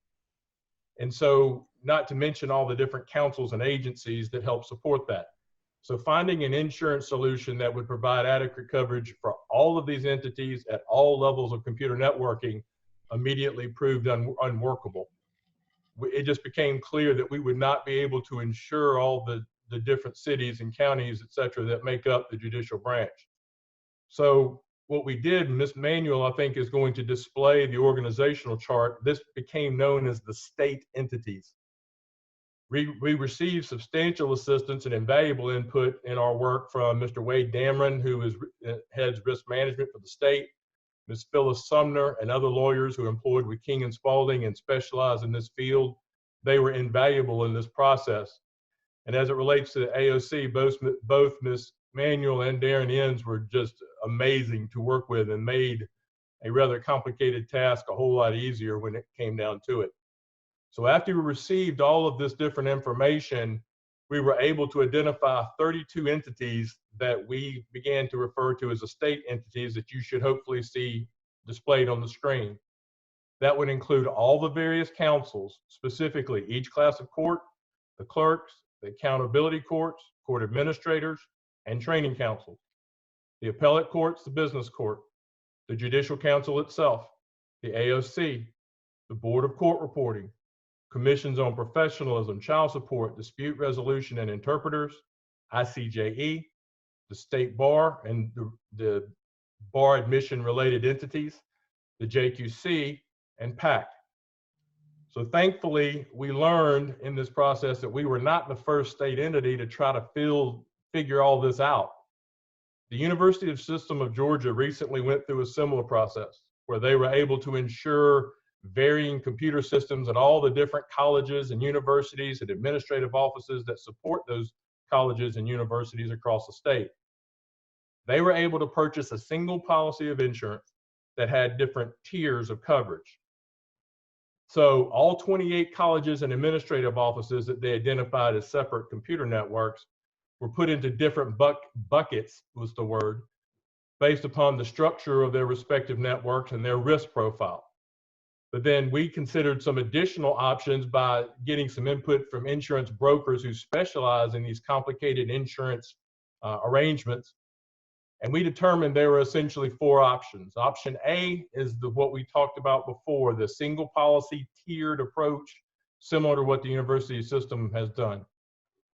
And so, not to mention all the different councils and agencies that help support that. So finding an insurance solution that would provide adequate coverage for all of these entities at all levels of computer networking immediately proved unworkable. It just became clear that we would not be able to insure all the different cities and counties, et cetera, that make up the judicial branch. So what we did, and this manual, I think, is going to display the organizational chart. This became known as the state entities. We received substantial assistance and invaluable input in our work from Mr. Wade Damron, who heads risk management for the state, Ms. Phyllis Sumner, and other lawyers who are employed with King & Spalding and specialize in this field. They were invaluable in this process. And as it relates to the AOC, both Ms. Manuel and Darren Enns were just amazing to work with and made a rather complicated task a whole lot easier when it came down to it. So after we received all of this different information, we were able to identify 32 entities that we began to refer to as the state entities that you should hopefully see displayed on the screen. That would include all the various councils, specifically each class of court, the clerks, the accountability courts, court administrators, and training councils, the appellate courts, the business court, the judicial council itself, the AOC, the Board of Court Reporting, Commissions on Professionalism, Child Support, Dispute Resolution and Interpreters, ICJE, the State Bar and the bar admission related entities, the JQC, and PAC. So thankfully, we learned in this process that we were not the first state entity to try to figure all this out. The University System of Georgia recently went through a similar process where they were able to ensure varying computer systems at all the different colleges and universities and administrative offices that support those colleges and universities across the state. They were able to purchase a single policy of insurance that had different tiers of coverage. So all 28 colleges and administrative offices that they identified as separate computer networks were put into different buckets, was the word, based upon the structure of their respective networks and their risk profile. But then we considered some additional options by getting some input from insurance brokers who specialize in these complicated insurance arrangements. And we determined there were essentially 4 options. Option A is what we talked about before, the single policy tiered approach, similar to what the university system has done.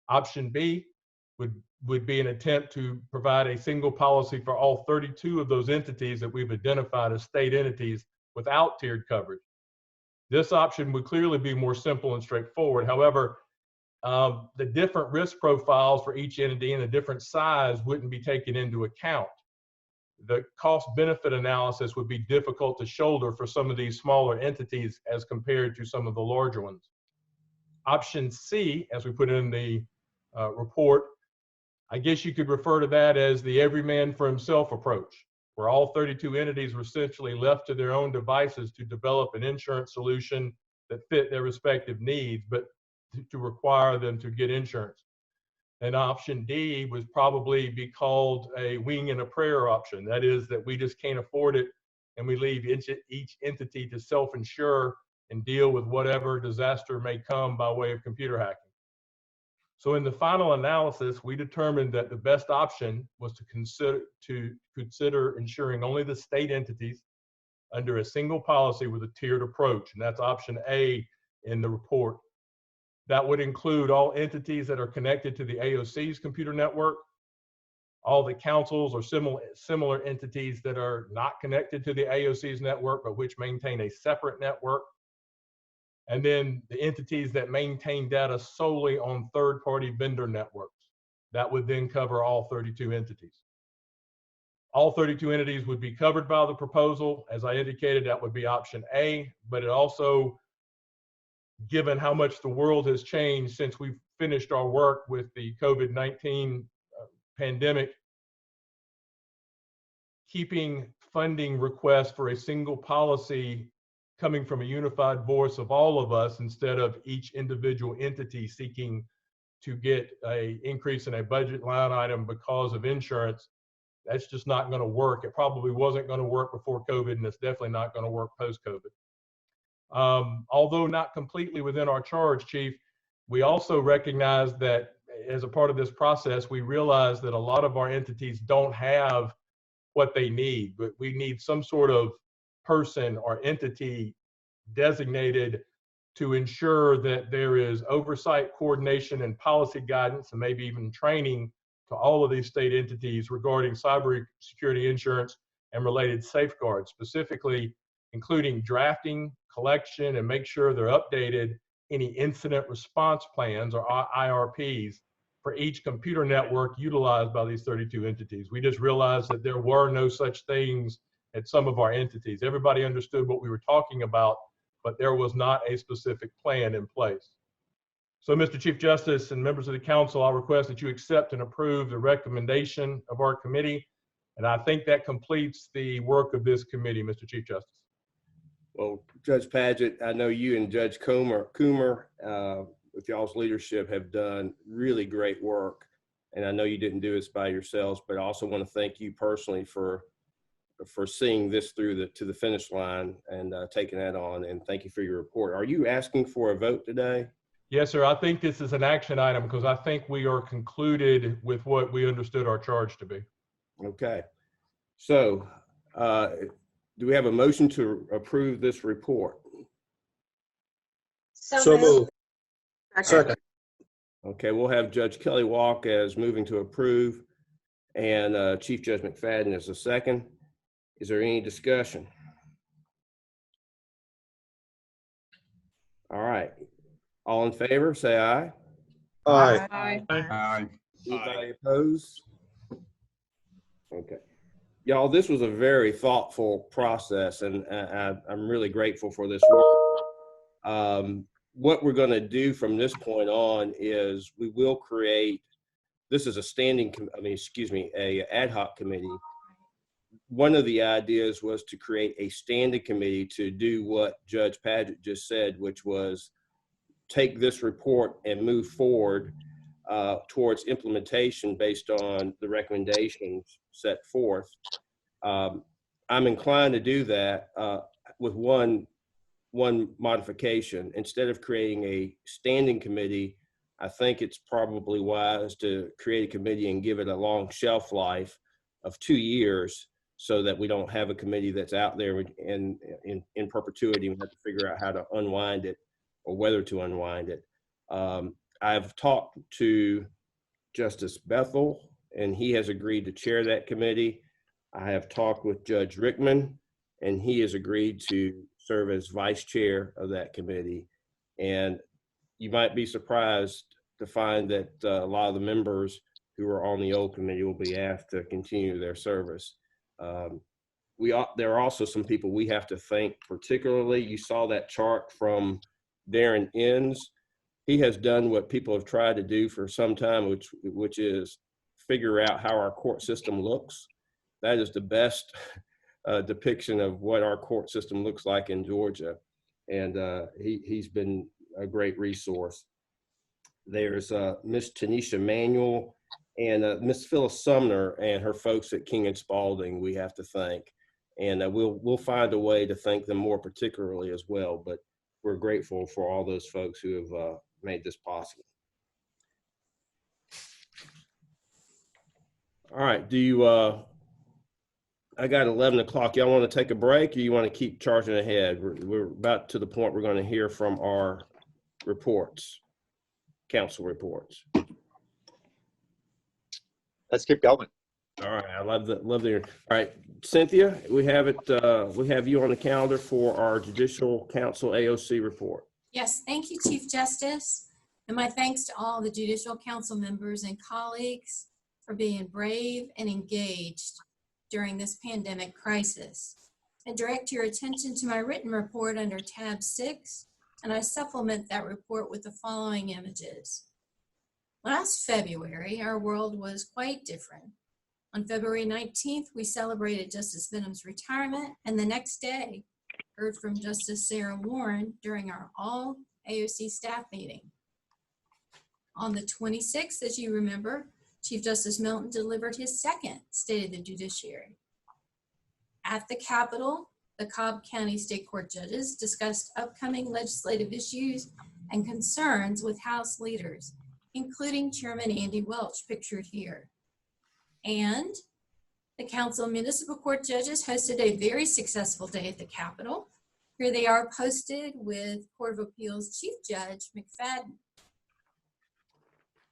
Option B would be an attempt to provide a single policy for all 32 of those entities that we've identified as state entities without tiered coverage. This option would clearly be more simple and straightforward. However, the different risk profiles for each entity and the different size wouldn't be taken into account. The cost benefit analysis would be difficult to shoulder for some of these smaller entities as compared to some of the larger ones. Option C, as we put in the report, I guess you could refer to that as the every man for himself approach, where all 32 entities were essentially left to their own devices to develop an insurance solution that fit their respective needs, but to require them to get insurance. And option D would probably be called a wing and a prayer option. That is that we just can't afford it and we leave each entity to self-insure and deal with whatever disaster may come by way of computer hacking. So in the final analysis, we determined that the best option was to consider insuring only the state entities under a single policy with a tiered approach, and that's option A in the report. That would include all entities that are connected to the AOC's computer network, all the councils or similar entities that are not connected to the AOC's network, but which maintain a separate network, and then the entities that maintain data solely on third-party vendor networks. That would then cover all 32 entities. All 32 entities would be covered by the proposal. As I indicated, that would be option A, but it also, given how much the world has changed since we've finished our work with the COVID-19 pandemic, keeping funding requests for a single policy coming from a unified voice of all of us instead of each individual entity seeking to get an increase in a budget line item because of insurance, that's just not going to work. It probably wasn't going to work before COVID, and it's definitely not going to work post-COVID. Although not completely within our charge, Chief, we also recognize that as a part of this process, we realize that a lot of our entities don't have what they need, but we need some sort of person or entity designated to ensure that there is oversight, coordination, and policy guidance, and maybe even training to all of these state entities regarding cybersecurity insurance and related safeguards, specifically including drafting, collection, and make sure they're updated any incident response plans or IRPs for each computer network utilized by these 32 entities. We just realized that there were no such things at some of our entities. Everybody understood what we were talking about, but there was not a specific plan in place. So, Mr. Chief Justice and members of the council, I'll request that you accept and approve the recommendation of our committee. And I think that completes the work of this committee, Mr. Chief Justice. Well, Judge Padgett, I know you and Judge Coomer, with y'all's leadership, have done really great work. And I know you didn't do this by yourselves, but I also want to thank you personally for seeing this through to the finish line and taking that on. And thank you for your report. Are you asking for a vote today? Yes, sir. I think this is an action item because I think we are concluded with what we understood our charge to be. Okay. So Do we have a motion to approve this report? So moved. Second. Okay, we'll have Judge Kelly Walk as moving to approve and Chief Judge McFadden as a second. Is there any discussion? All right. All in favor, say aye. Aye. Aye. Anybody opposed? Okay. Y'all, this was a very thoughtful process, and I'm really grateful for this work. What we're going to do from this point on is we will create, this is a a ad hoc committee. One of the ideas was to create a standing committee to do what Judge Padgett just said, which was take this report and move forward towards implementation based on the recommendations set forth. I'm inclined to do that with one modification. Instead of creating a standing committee, I think it's probably wise to create a committee and give it a long shelf life of 2 years, so that we don't have a committee that's out there in perpetuity. We have to figure out how to unwind it or whether to unwind it. I've talked to Justice Bethel, and he has agreed to chair that committee. I have talked with Judge Rickman, and he has agreed to serve as vice chair of that committee. And you might be surprised to find that a lot of the members who are on the old committee will be asked to continue their service. There are also some people we have to thank particularly. You saw that chart from Darren Enns. He has done what people have tried to do for some time, which is figure out how our court system looks. That is the best depiction of what our court system looks like in Georgia. And he's been a great resource. There's Miss Tanisha Manuel and Miss Phyllis Sumner and her folks at King and Spalding we have to thank. And we'll find a way to thank them more particularly as well. But we're grateful for all those folks who have made this possible. All right, I got 11 o'clock. Y'all want to take a break, or you want to keep charging ahead? We're about to the point we're going to hear from our reports, council reports. Let's keep going. All right, I love the all right, Cynthia, we have you on the calendar for our Judicial Council AOC report. Yes, thank you, Chief Justice. And my thanks to all the Judicial Council members and colleagues for being brave and engaged during this pandemic crisis. I direct your attention to my written report under tab 6, and I supplement that report with the following images. Last February, our world was quite different. On February 19th, we celebrated Justice Benham's retirement, and the next day, heard from Justice Sarah Warren during our all AOC staff meeting. On the 26th, as you remember, Chief Justice Melton delivered his second State of the Judiciary. At the Capitol, the Cobb County State Court judges discussed upcoming legislative issues and concerns with House leaders, including Chairman Andy Welch, pictured here. And the Council of Municipal Court Judges hosted a very successful day at the Capitol. Here they are posted with Court of Appeals Chief Judge McFadden.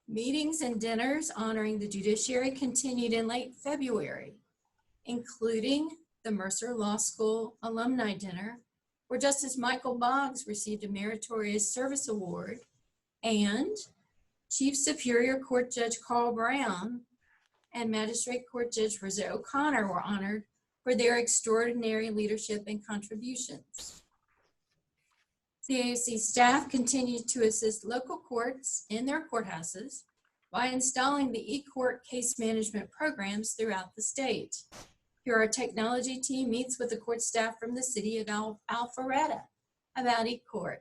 Meetings and dinners honoring the judiciary continued in late February, including the Mercer Law School Alumni Dinner, where Justice Michael Boggs received a Meritorious Service Award, and Chief Superior Court Judge Carl Brown and Magistrate Court Judge Rosa O'Connor were honored for their extraordinary leadership and contributions. The AOC staff continued to assist local courts in their courthouses by installing the eCourt case management programs throughout the state. Here our technology team meets with the court staff from the city of Alpharetta about eCourt.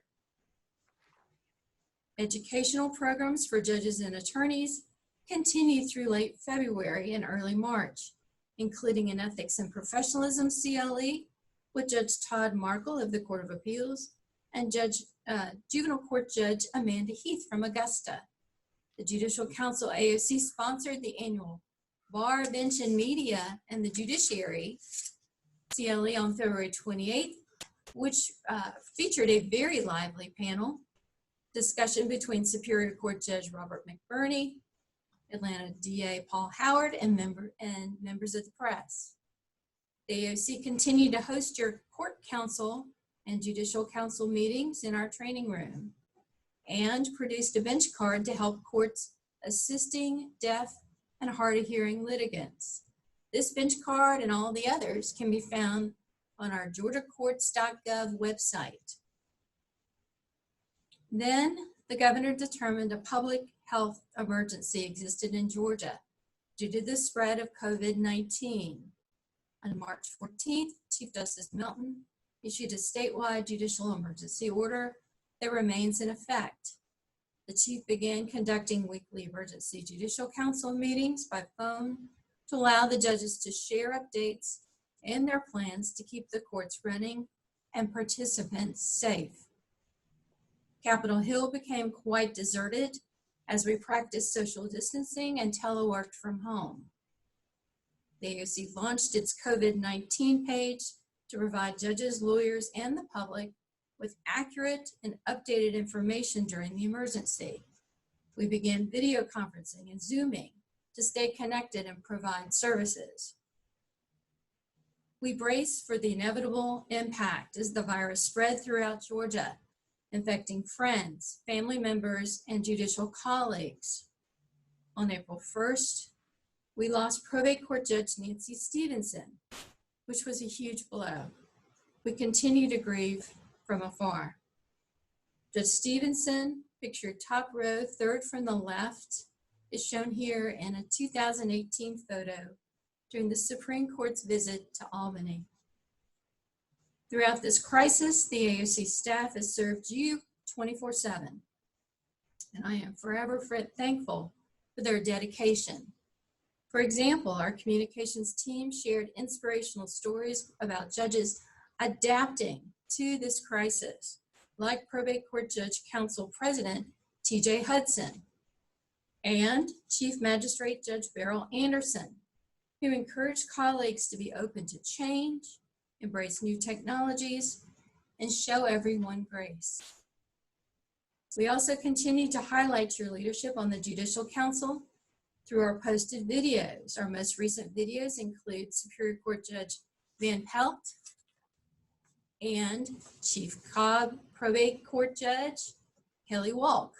Educational programs for judges and attorneys continued through late February and early March, including an Ethics and Professionalism CLE with Judge Todd Markle of the Court of Appeals and Juvenile Court Judge Amanda Heath from Augusta. The Judicial Council AOC sponsored the annual Bar, Bench, and Media and the Judiciary CLE on February 28th, which featured a very lively panel discussion between Superior Court Judge Robert McBurney, Atlanta DA Paul Howard, and members of the press. The AOC continued to host your court counsel and judicial council meetings in our training room and produced a bench card to help courts assisting deaf and hard of hearing litigants. This bench card and all the others can be found on our georgiacourts.gov website. Then the governor determined a public health emergency existed in Georgia due to the spread of COVID-19. On March 14th, Chief Justice Melton issued a statewide judicial emergency order that remains in effect. The chief began conducting weekly emergency judicial council meetings by phone to allow the judges to share updates and their plans to keep the courts running and participants safe. Capitol Hill became quite deserted as we practiced social distancing and teleworked from home. The AOC launched its COVID-19 page to provide judges, lawyers, and the public with accurate and updated information during the emergency. We began video conferencing and Zooming to stay connected and provide services. We braced for the inevitable impact as the virus spread throughout Georgia, infecting friends, family members, and judicial colleagues. On April 1st, we lost probate court judge Nancy Stevenson, which was a huge blow. We continue to grieve from afar. Judge Stevenson, pictured top row, third from the left, is shown here in a 2018 photo during the Supreme Court's visit to Albany. Throughout this crisis, the AOC staff has served you 24/7, and I am forever thankful for their dedication. For example, our communications team shared inspirational stories about judges adapting to this crisis, like Probate Court Judge Council President TJ Hudson and Chief Magistrate Judge Beryl Anderson, who encouraged colleagues to be open to change, embrace new technologies, and show everyone grace. We also continue to highlight your leadership on the Judicial Council through our posted videos. Our most recent videos include Superior Court Judge Van Pelt and Chief Cobb Probate Court Judge Haley Walk.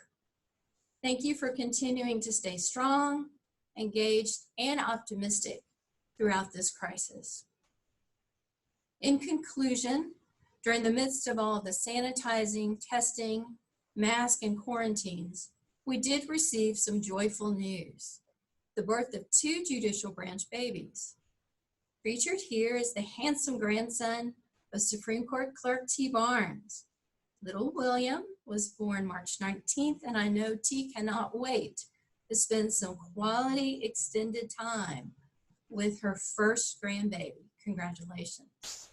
Thank you for continuing to stay strong, engaged, and optimistic throughout this crisis. In conclusion, during the midst of all the sanitizing, testing, mask, and quarantines, we did receive some joyful news: the birth of 2 judicial branch babies. Featured here is the handsome grandson of Supreme Court Clerk T. Barnes. Little William was born March 19th, and I know T cannot wait to spend some quality extended time with her first grandbaby. Congratulations.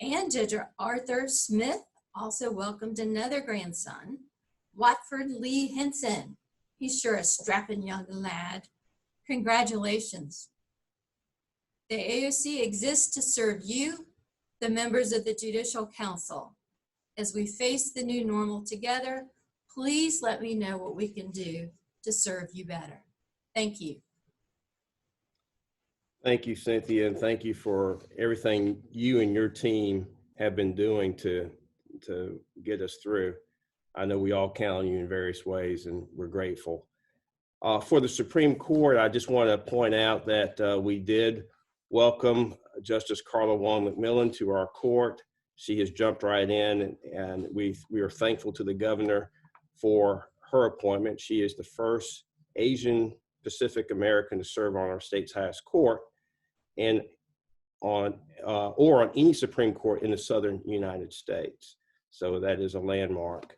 And Judge Arthur Smith also welcomed another grandson, Watford Lee Henson. He's sure a strapping young lad. Congratulations. The AOC exists to serve you, the members of the Judicial Council. As we face the new normal together, please let me know what we can do to serve you better. Thank you. Thank you, Cynthia, and thank you for everything you and your team have been doing to get us through. I know we all count on you in various ways, and we're grateful. For the Supreme Court, I just want to point out that we did welcome Justice Carla Wong McMillan to our court. She has jumped right in, and we are thankful to the governor for her appointment. She is the first Asian Pacific American to serve on our state's highest court, and on any Supreme Court in the Southern United States. So that is a landmark.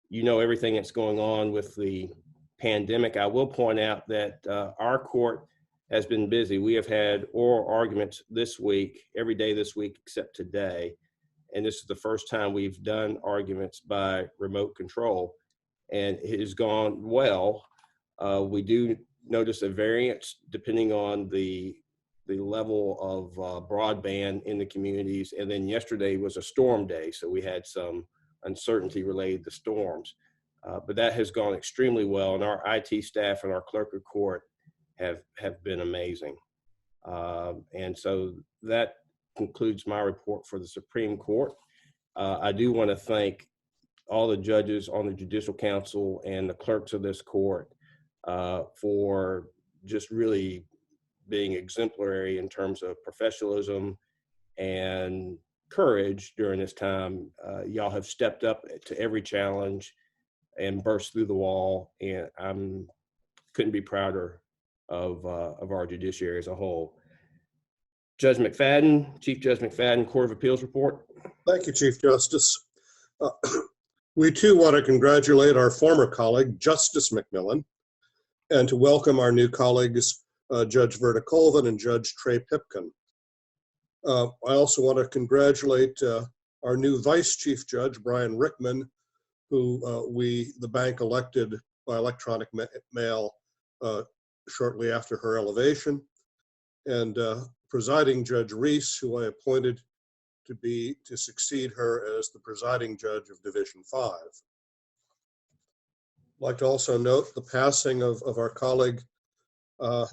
You know everything that's going on with the pandemic. I will point out that our court has been busy. We have had oral arguments this week, every day this week except today. And this is the first time we've done arguments by remote control, and it has gone well. We do notice a variance depending on the the level of broadband in the communities. And then yesterday was a storm day, so we had some uncertainty related to storms. But that has gone extremely well, and our IT staff and our clerk of court have been amazing. And so that concludes my report for the Supreme Court. I do want to thank all the judges on the Judicial Council and the clerks of this court for just really being exemplary in terms of professionalism and courage during this time. Y'all have stepped up to every challenge and burst through the wall, and I couldn't be prouder of our judiciary as a whole. Judge McFadden, Chief Judge McFadden, Court of Appeals report. Thank you, Chief Justice. We too want to congratulate our former colleague, Justice McMillan, and to welcome our new colleagues, Judge Verda Colvin and Judge Trey Pipkin. I also want to congratulate our new Vice Chief Judge, Brian Rickman, who the bank elected by electronic mail shortly after her elevation, and Presiding Judge Reese, who I appointed to succeed her as the presiding judge of Division 5. I'd like to also note the passing of our colleague,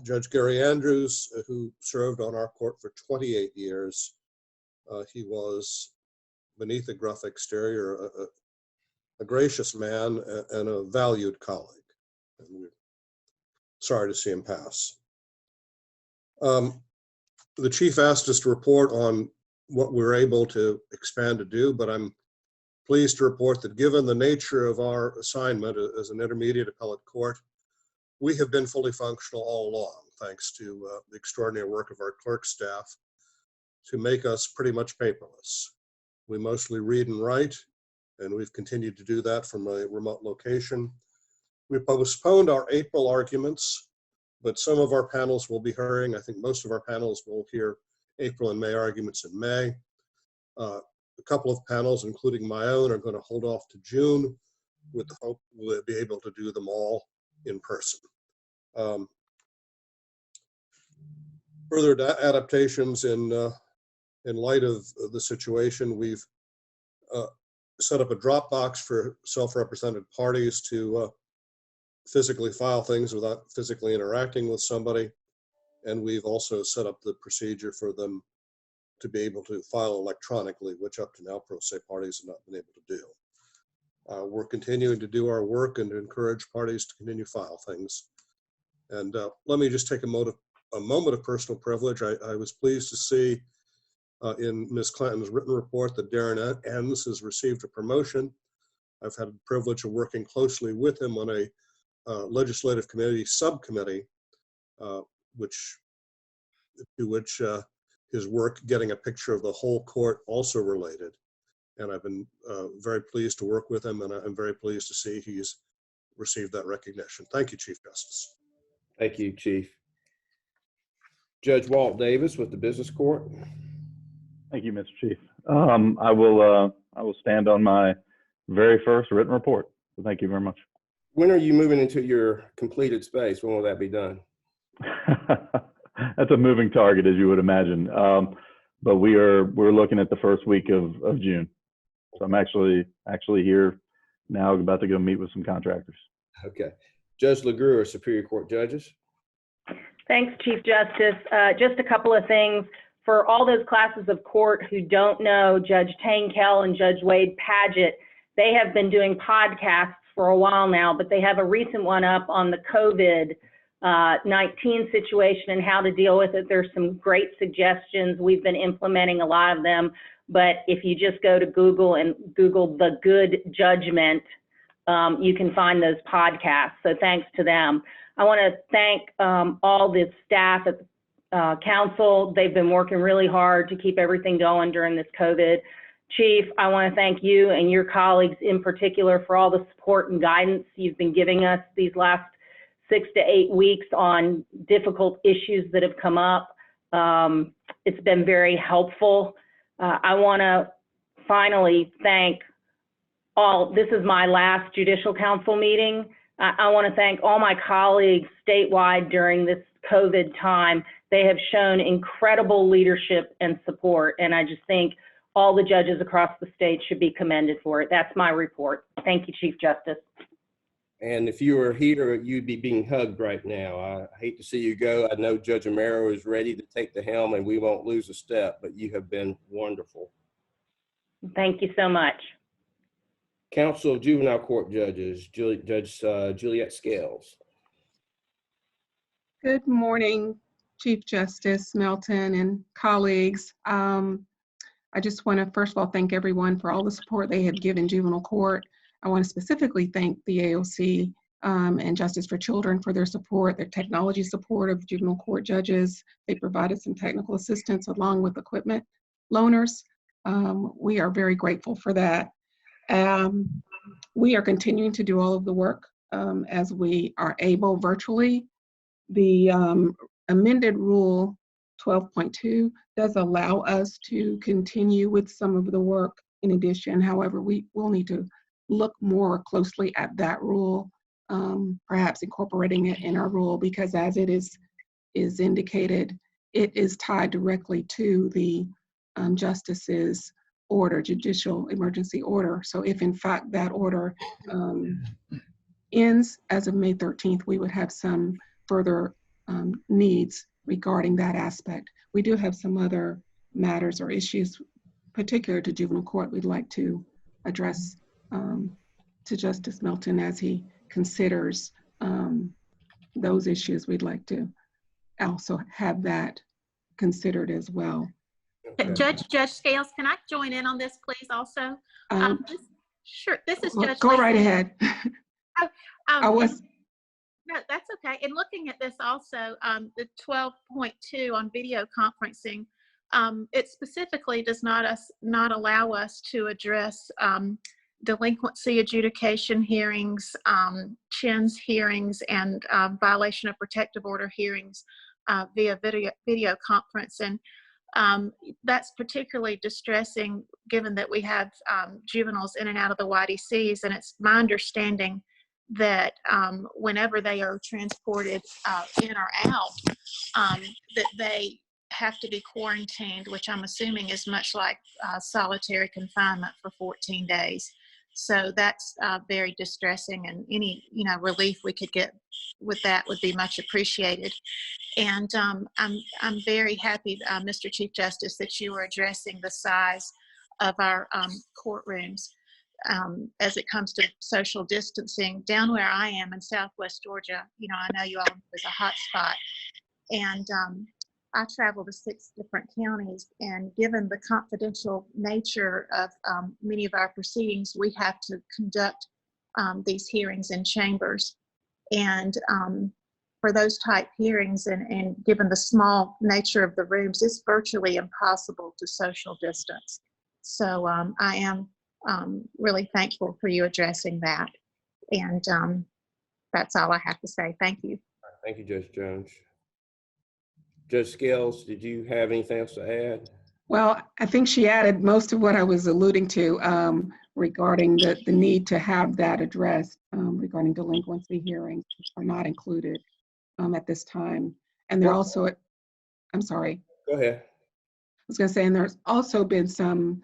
Judge Gary Andrews, who served on our court for 28 years. He was, beneath a gruff exterior, a gracious man and a valued colleague. And we're sorry to see him pass. The chief asked us to report on what we're able to expand to do, but I'm pleased to report that given the nature of our assignment as an intermediate appellate court, we have been fully functional all along, thanks to the extraordinary work of our clerk staff to make us pretty much paperless. We mostly read and write, and we've continued to do that from a remote location. We postponed our April arguments, but some of our panels will be hearing. I think most of our panels will hear April and May arguments in May. A couple of panels, including my own, are going to hold off to June with the hope we'll be able to do them all in person. Further adaptations in light of the situation, we've set up a Dropbox for self-represented parties to physically file things without physically interacting with somebody. And we've also set up the procedure for them to be able to file electronically, which up to now pro se parties have not been able to do. We're continuing to do our work and to encourage parties to continue to file things. And let me just take a moment of personal privilege. I was pleased to see in Ms. Clanton's written report that Darren Enns has received a promotion. I've had the privilege of working closely with him on a legislative committee subcommittee, to which his work getting a picture of the whole court also related. And I've been very pleased to work with him, and I'm very pleased to see he's received that recognition. Thank you, Chief Justice. Thank you, Chief. Judge Walt Davis with the Business Court. Thank you, Mr. Chief. I will stand on my very first written report. So thank you very much. When are you moving into your completed space? When will that be done? That's a moving target, as you would imagine. But we're looking at the first week of June. So I'm actually here now, about to go meet with some contractors. Okay. Judge LaGrua, Superior Court judges. Thanks, Chief Justice. Just a couple of things. For all those classes of court who don't know Judge Tankel and Judge Wade Padgett, they have been doing podcasts for a while now, but they have a recent one up on the COVID-19 situation and how to deal with it. There's some great suggestions. We've been implementing a lot of them, but if you just go to Google and Google the Good Judgment, you can find those podcasts. So thanks to them. I want to thank all the staff at the council. They've been working really hard to keep everything going during this COVID. Chief, I want to thank you and your colleagues in particular for all the support and guidance you've been giving us these last 6 to 8 weeks on difficult issues that have come up. It's been very helpful. I want to finally thank this is my last Judicial Council meeting. I want to thank all my colleagues statewide during this COVID time. They have shown incredible leadership and support, and I just think all the judges across the state should be commended for it. That's my report. Thank you, Chief Justice. And if you were here, you'd be being hugged right now. I hate to see you go. I know Judge Amaro is ready to take the helm and we won't lose a step, but you have been wonderful. Thank you so much. Council of Juvenile Court Judges, Judge Juliet Scales. Good morning, Chief Justice Melton and colleagues. I just want to first of all thank everyone for all the support they have given juvenile court. I want to specifically thank the AOC and Justice for Children for their support, their technology support of juvenile court judges. They provided some technical assistance along with equipment loaners. We are very grateful for that. We are continuing to do all of the work as we are able virtually. The amended Rule 12.2 does allow us to continue with some of the work in addition. However, we will need to look more closely at that rule, perhaps incorporating it in our rule, because as it is indicated, it is tied directly to the justice's order, judicial emergency order. So if in fact that order ends as of May 13th, we would have some further needs regarding that aspect. We do have some other matters or issues particular to juvenile court we'd like to address to Justice Melton as he considers those issues. We'd like to also have that considered as well. Judge Scales, can I join in on this, please, also? Sure, this is Judge Go Lisa. right ahead. No, that's okay. In looking at this also, the 12.2 on video conferencing, it specifically does not allow us to address delinquency adjudication hearings, CHINS hearings, and violation of protective order hearings via video conference. And that's particularly distressing given that we have juveniles in and out of the YDCs, and it's my understanding that whenever they are transported in or out, that they have to be quarantined, which I'm assuming is much like solitary confinement for 14 days. So that's very distressing, and any relief we could get with that would be much appreciated. And I'm very happy, Mr. Chief Justice, that you are addressing the size of our courtrooms. As it comes to social distancing. Down where I am in Southwest Georgia, I know you all know it's a hot spot, and I travel to 6 different counties, and given the confidential nature of many of our proceedings, we have to conduct these hearings in chambers. And for those type hearings, and given the small nature of the rooms, it's virtually impossible to social distance. So I am really thankful for you addressing that. And that's all I have to say. Thank you. Thank you, Judge Jones. Judge Scales, did you have anything else to add? Well, I think she added most of what I was alluding to regarding the need to have that addressed regarding delinquency hearings are not included at this time. And they're also, I'm sorry. Go ahead. I was going to say, and there's also been some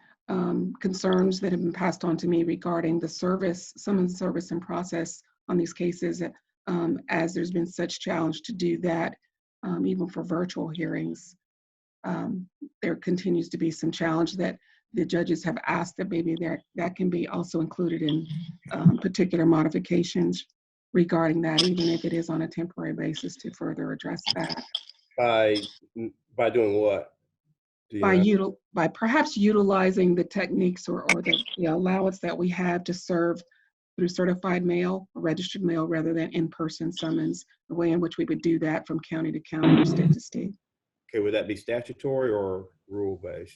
concerns that have been passed on to me regarding the service, summons service and process on these cases, as there's been such challenge to do that, even for virtual hearings. There continues to be some challenge that the judges have asked that maybe that can be also included in particular modifications regarding that, even if it is on a temporary basis, to further address that. By doing what? By perhaps utilizing the techniques or the allowance that we have to serve through certified mail or registered mail rather than in-person summons, the way in which we would do that from county to county or state to state. Okay, would that be statutory or rule-based?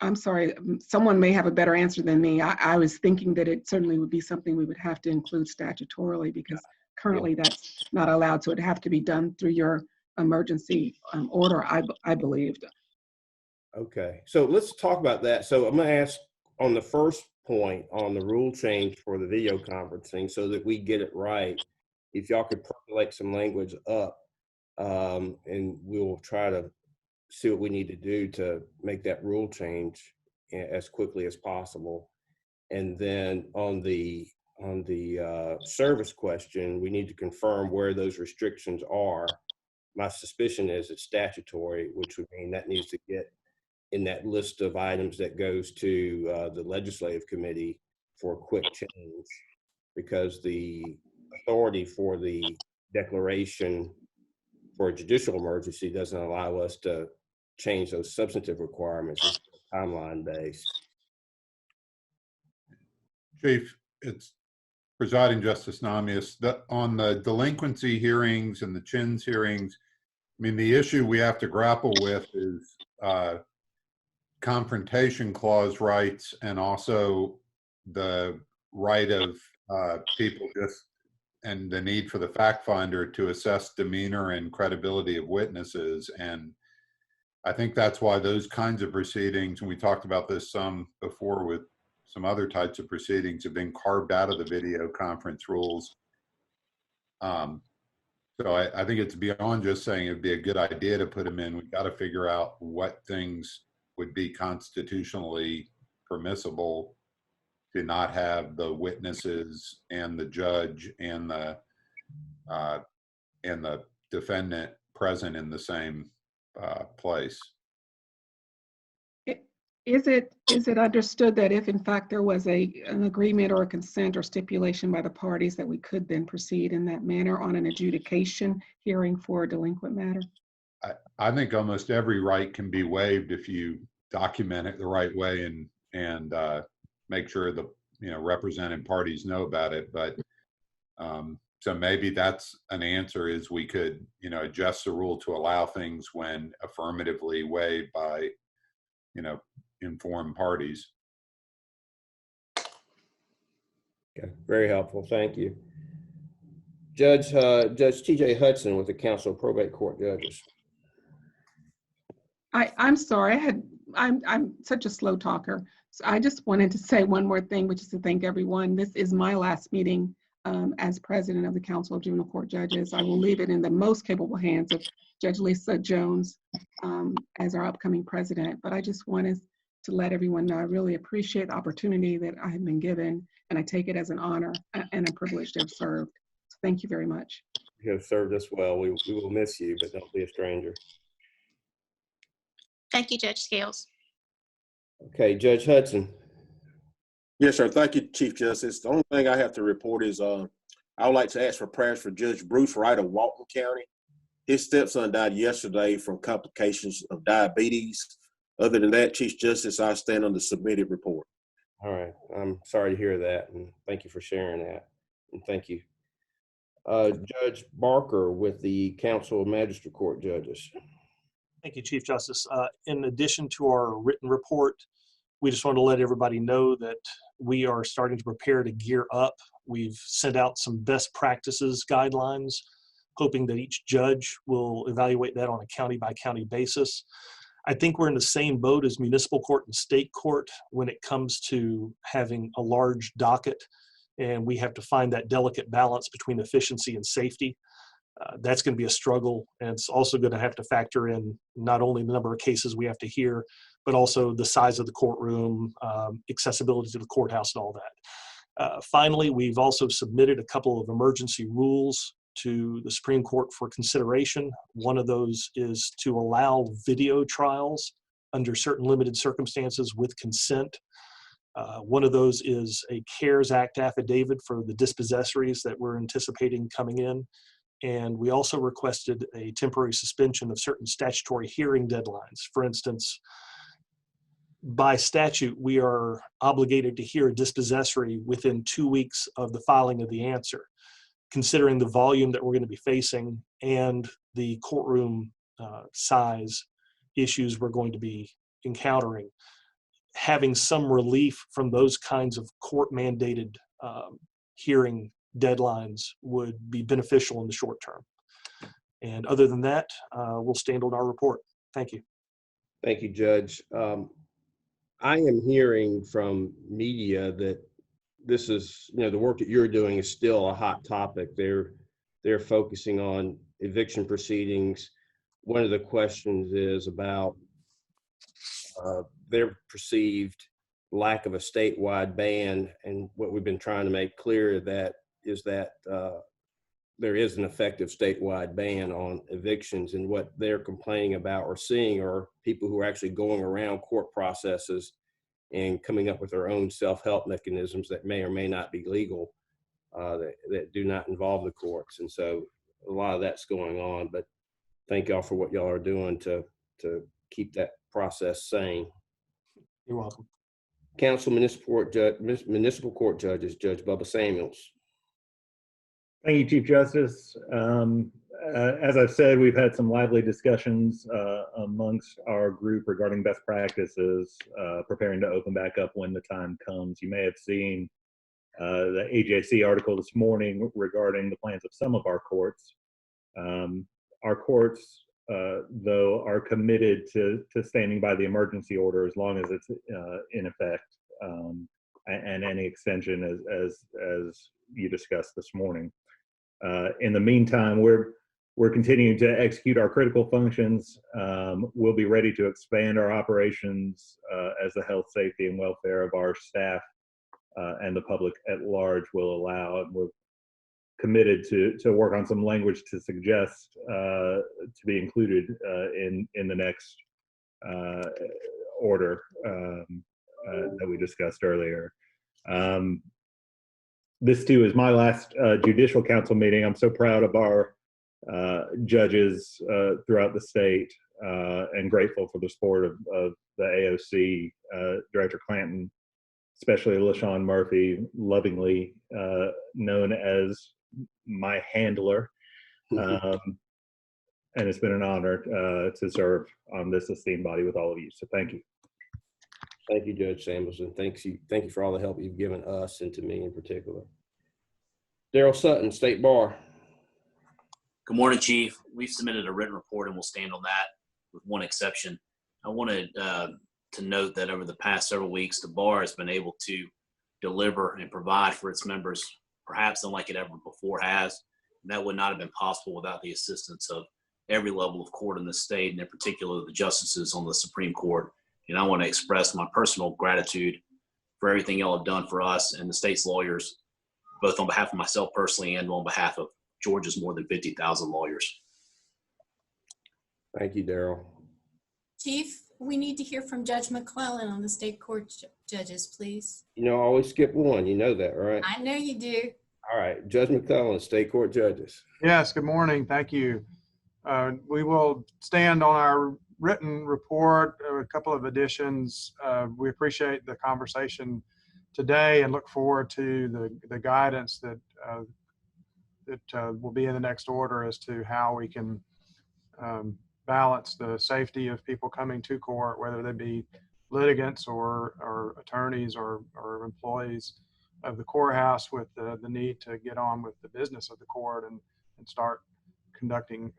I'm sorry, someone may have a better answer than me. I was thinking that it certainly would be something we would have to include statutorily, because currently that's not allowed, so it'd have to be done through your emergency order, I believed. Okay, so let's talk about that. So I'm going to ask on the first point on the rule change for the video conferencing so that we get it right. if y'all could percolate some language up, and we'll try to see what we need to do to make that rule change as quickly as possible. And then on the service question, we need to confirm where those restrictions are. My suspicion is it's statutory, which would mean that needs to get in that list of items that goes to the legislative committee for a quick change, because the authority for the declaration for a judicial emergency doesn't allow us to change those substantive requirements. It's timeline based. Chief, it's Presiding Justice Namias. On the delinquency hearings and the CHINS hearings, I mean, the issue we have to grapple with is confrontation clause rights, and also the right of people just, and the need for the fact finder to assess demeanor and credibility of witnesses. And I think that's why those kinds of proceedings, and we talked about this some before with some other types of proceedings, have been carved out of the video conference rules. So I think it's beyond just saying it'd be a good idea to put them in. We've got to figure out what things would be constitutionally permissible to not have the witnesses and the judge and the defendant present in the same place. Is it understood that if in fact there was an agreement or a consent or stipulation by the parties, that we could then proceed in that manner on an adjudication hearing for a delinquent matter? I think almost every right can be waived if you document it the right way and make sure the represented parties know about it. But so maybe that's an answer, is we could adjust the rule to allow things when affirmatively waived by informed parties. Okay, very helpful. Thank you. Judge T.J. Hudson with the Council of Probate Court Judges. I'm sorry, I'm such a slow talker. So I just wanted to say one more thing, which is to thank everyone. This is my last meeting as president of the Council of Juvenile Court Judges. I will leave it in the most capable hands of Judge Lisa Jones as our upcoming president. But I just wanted to let everyone know I really appreciate the opportunity that I have been given, and I take it as an honor and a privilege to have served. So thank you very much. You have served us well. We will miss you, but don't be a stranger. Thank you, Judge Scales. Okay, Judge Hudson. Yes, sir. Thank you, Chief Justice. The only thing I have to report is I would like to ask for prayers for Judge Bruce Wright of Walton County. His stepson died yesterday from complications of diabetes. Other than that, Chief Justice, I stand on the submitted report. All right. I'm sorry to hear that, and thank you for sharing that. And thank you. Judge Barker with the Council of Magistrate Court Judges. Thank you, Chief Justice. In addition to our written report, we just want to let everybody know that we are starting to prepare to gear up. We've sent out some best practices guidelines, hoping that each judge will evaluate that on a county by county basis. I think we're in the same boat as municipal court and state court when it comes to having a large docket, and we have to find that delicate balance between efficiency and safety. That's going to be a struggle, and it's also going to have to factor in not only the number of cases we have to hear, but also the size of the courtroom, accessibility to the courthouse, and all that. Finally, we've also submitted a couple of emergency rules to the Supreme Court for consideration. One of those is to allow video trials under certain limited circumstances with consent. One of those is a CARES Act affidavit for the dispossessories that we're anticipating coming in. And we also requested a temporary suspension of certain statutory hearing deadlines. For instance, by statute, we are obligated to hear a dispossessory within 2 weeks of the filing of the answer. Considering the volume that we're going to be facing and the courtroom size issues we're going to be encountering, having some relief from those kinds of court-mandated hearing deadlines would be beneficial in the short term. And other than that, we'll stand on our report. Thank you. Thank you, Judge. I am hearing from media that this is, the work that you're doing is still a hot topic. There they're focusing on eviction proceedings. One of the questions is about their perceived lack of a statewide ban, and what we've been trying to make clear that is that there is an effective statewide ban on evictions, and what they're complaining about or seeing are people who are actually going around court processes and coming up with their own self-help mechanisms that may or may not be legal, that do not involve the courts. And so a lot of that's going on, but thank y'all for what y'all are doing to keep that process sane. You're welcome. Council Municipal Court Judges, Judge Bubba Samuels. Thank you, Chief Justice. As I've said, we've had some lively discussions amongst our group regarding best practices, preparing to open back up when the time comes. You may have seen the AJC article this morning regarding the plans of some of our courts. Our courts, though, are committed to standing by the emergency order as long as it's in effect, and any extension as you discussed this morning. In the meantime, we're continuing to execute our critical functions. We'll be ready to expand our operations as the health, safety, and welfare of our staff and the public at large will allow. And we're committed to work on some language to suggest to be included in the next order that we discussed earlier. This too is my last Judicial Council meeting. I'm so proud of our judges throughout the state and grateful for the support of the AOC, Director Clanton, especially LaShawn Murphy, lovingly known as my handler. And it's been an honor to serve on this esteemed body with all of you. So thank you. Thank you, Judge Samuelson. Thank you for all the help you've given us and to me in particular. Daryl Sutton, State Bar. Good morning, Chief. We've submitted a written report and we'll stand on that with one exception. I wanted to note that over the past several weeks, the bar has been able to deliver and provide for its members, perhaps unlike it ever before has. And that would not have been possible without the assistance of every level of court in the state, and in particular the justices on the Supreme Court. And I want to express my personal gratitude for everything y'all have done for us and the state's lawyers, both on behalf of myself personally and on behalf of Georgia's more than 50,000 lawyers. Thank you, Daryl. Chief, we need to hear from Judge McClellan on the state court judges, please. You know, I always skip one. You know that, right? I know you do. All right, Judge McClellan, State Court Judges. Yes, good morning. Thank you. We will stand on our written report, a couple of additions. We appreciate the conversation today and look forward to the guidance that will be in the next order as to how we can balance the safety of people coming to court, whether they be litigants or attorneys or employees of the courthouse, with the need to get on with the business of the court and start conducting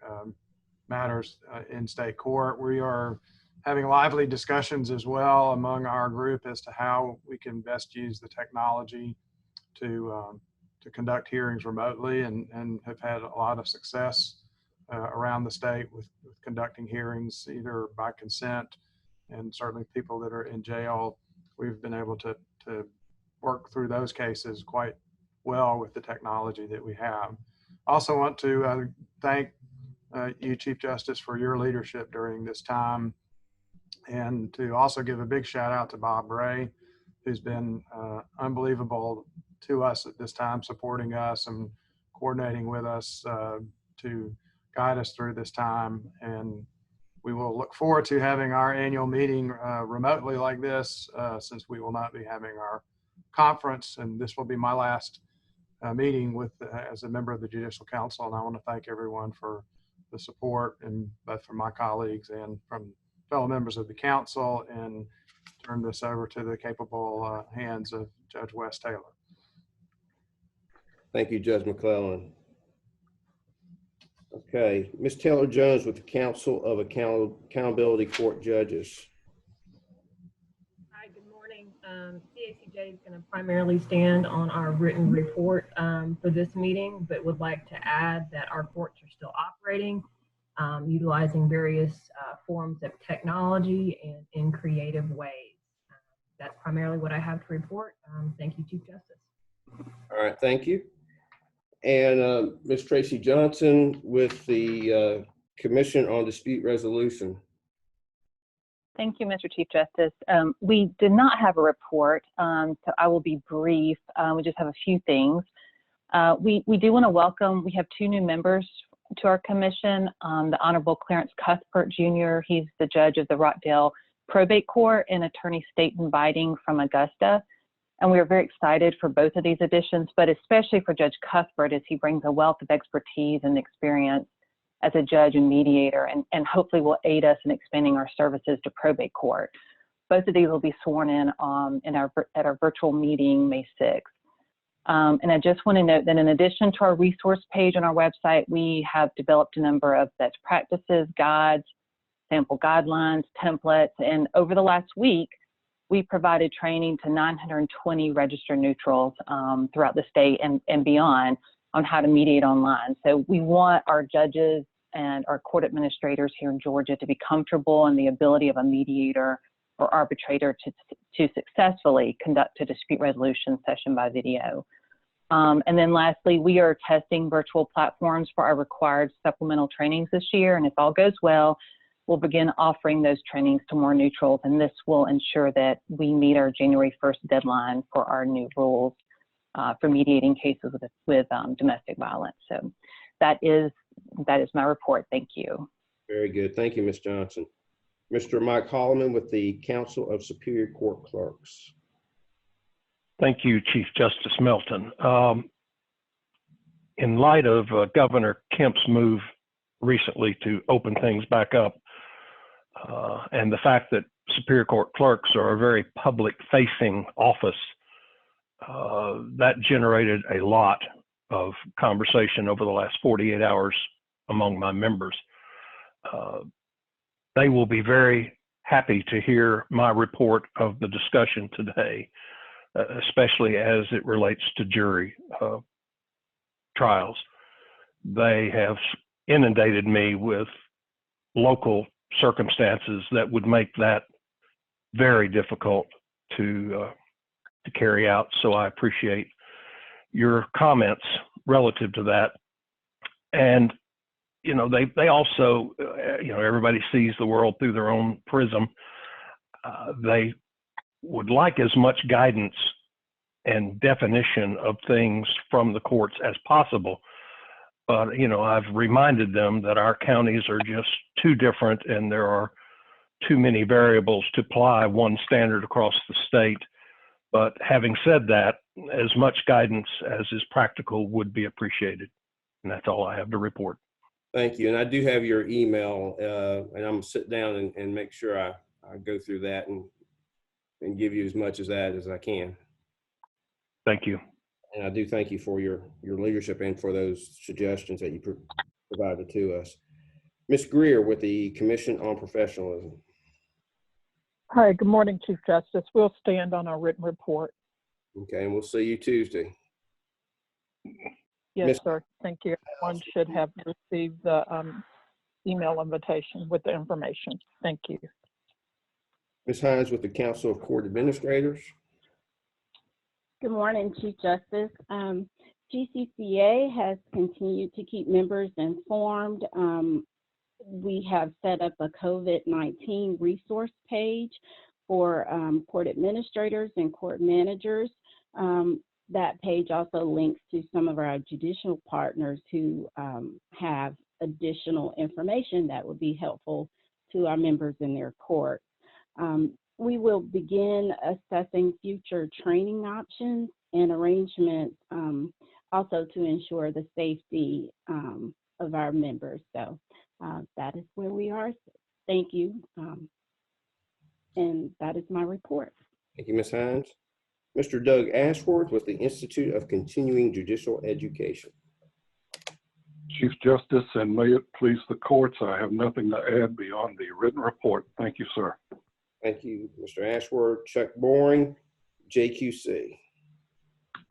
matters in state court. We are having lively discussions as well among our group as to how we can best use the technology to conduct hearings remotely, and have had a lot of success around the state with conducting hearings either by consent, and certainly people that are in jail, we've been able to work through those cases quite well with the technology that we have. Also want to thank you, Chief Justice, for your leadership during this time, and to also give a big shout out to Bob Bray, who's been unbelievable to us at this time, supporting us and coordinating with us to guide us through this time. And we will look forward to having our annual meeting remotely like this, since we will not be having our conference, and this will be my last meeting as a member of the Judicial Council. And I want to thank everyone for the support, and both from my colleagues and from fellow members of the council, and turn this over to the capable hands of Judge Wes Taylor. Thank you, Judge McClellan. Okay, Ms. Taylor-Jones with the Council of Accountability Court Judges. Hi, good morning. JCJ is going to primarily stand on our written report for this meeting, but would like to add that our courts are still operating, utilizing various forms of technology and in creative ways. That's primarily what I have to report. Thank you, Chief Justice. All right, thank you. And Ms. Tracy Johnson with the Commission on Dispute Resolution. Thank you, Mr. Chief Justice. We did not have a report, so I will be brief. We just have a few things. We do want to welcome, we have 2 new members to our commission. The Honorable Clarence Cuthbert Jr., he's the judge of the Rockdale Probate Court, and Attorney Staten Biding from Augusta. And we are very excited for both of these additions, but especially for Judge Cuthbert, as he brings a wealth of expertise and experience as a judge and mediator, and hopefully will aid us in expanding our services to probate court. Both of these will be sworn in at our virtual meeting May 6th. And I just want to note that in addition to our resource page on our website, we have developed a number of best practices, guides, sample guidelines, templates, and over the last week, we provided training to 920 registered neutrals throughout the state and beyond on how to mediate online. So we want our judges and our court administrators here in Georgia to be comfortable in the ability of a mediator or arbitrator to successfully conduct a dispute resolution session by video. And then lastly, we are testing virtual platforms for our required supplemental trainings this year. And if all goes well, we'll begin offering those trainings to more neutrals. And this will ensure that we meet our January 1st deadline for our new rules for mediating cases with domestic violence. So that is my report. Thank you. Very good. Thank you, Ms. Johnson. Mr. Mike Holloman with the Council of Superior Court Clerks. Thank you, Chief Justice Melton. In light of Governor Kemp's move recently to open things back up, and the fact that Superior Court clerks are a very public-facing office, that generated a lot of conversation over the last 48 hours among my members. They will be very happy to hear my report of the discussion today, especially as it relates to jury trials. They have inundated me with local circumstances that would make that very difficult to carry out. So I appreciate your comments relative to that. And you know, they also, you know, everybody sees the world through their own prism. They would like as much guidance and definition of things from the courts as possible. But, you know, I've reminded them that our counties are just too different and there are too many variables to apply one standard across the state. But having said that, as much guidance as is practical would be appreciated. And that's all I have to report. Thank you. And I do have your email, and I'm gonna sit down and make sure I go through that and give you as much of that as I can. Thank you. And I do thank you for your leadership and for those suggestions that you provided to us. Ms. Greer with the Commission on Professionalism. Hi, good morning, Chief Justice. We'll stand on our written report. Okay, and we'll see you Tuesday. Yes, Ms. sir. Thank you. Everyone should have received the email invitation with the information. Thank you. Ms. Hines with the Council of Court Administrators. Good morning, Chief Justice. GCCA has continued to keep members informed. We have set up a COVID-19 resource page for court administrators and court managers. That page also links to some of our judicial partners who have additional information that would be helpful to our members in their court. We will begin assessing future training options and arrangements also to ensure the safety of our members. So that is where we are. Thank you. And that is my report. Thank you, Ms. Hines. Mr. Doug Ashworth with the Institute of Continuing Judicial Education. Chief Justice, and may it please the courts, I have nothing to add beyond the written report. Thank you, sir. Thank you, Mr. Ashworth. Chuck Boring, JQC.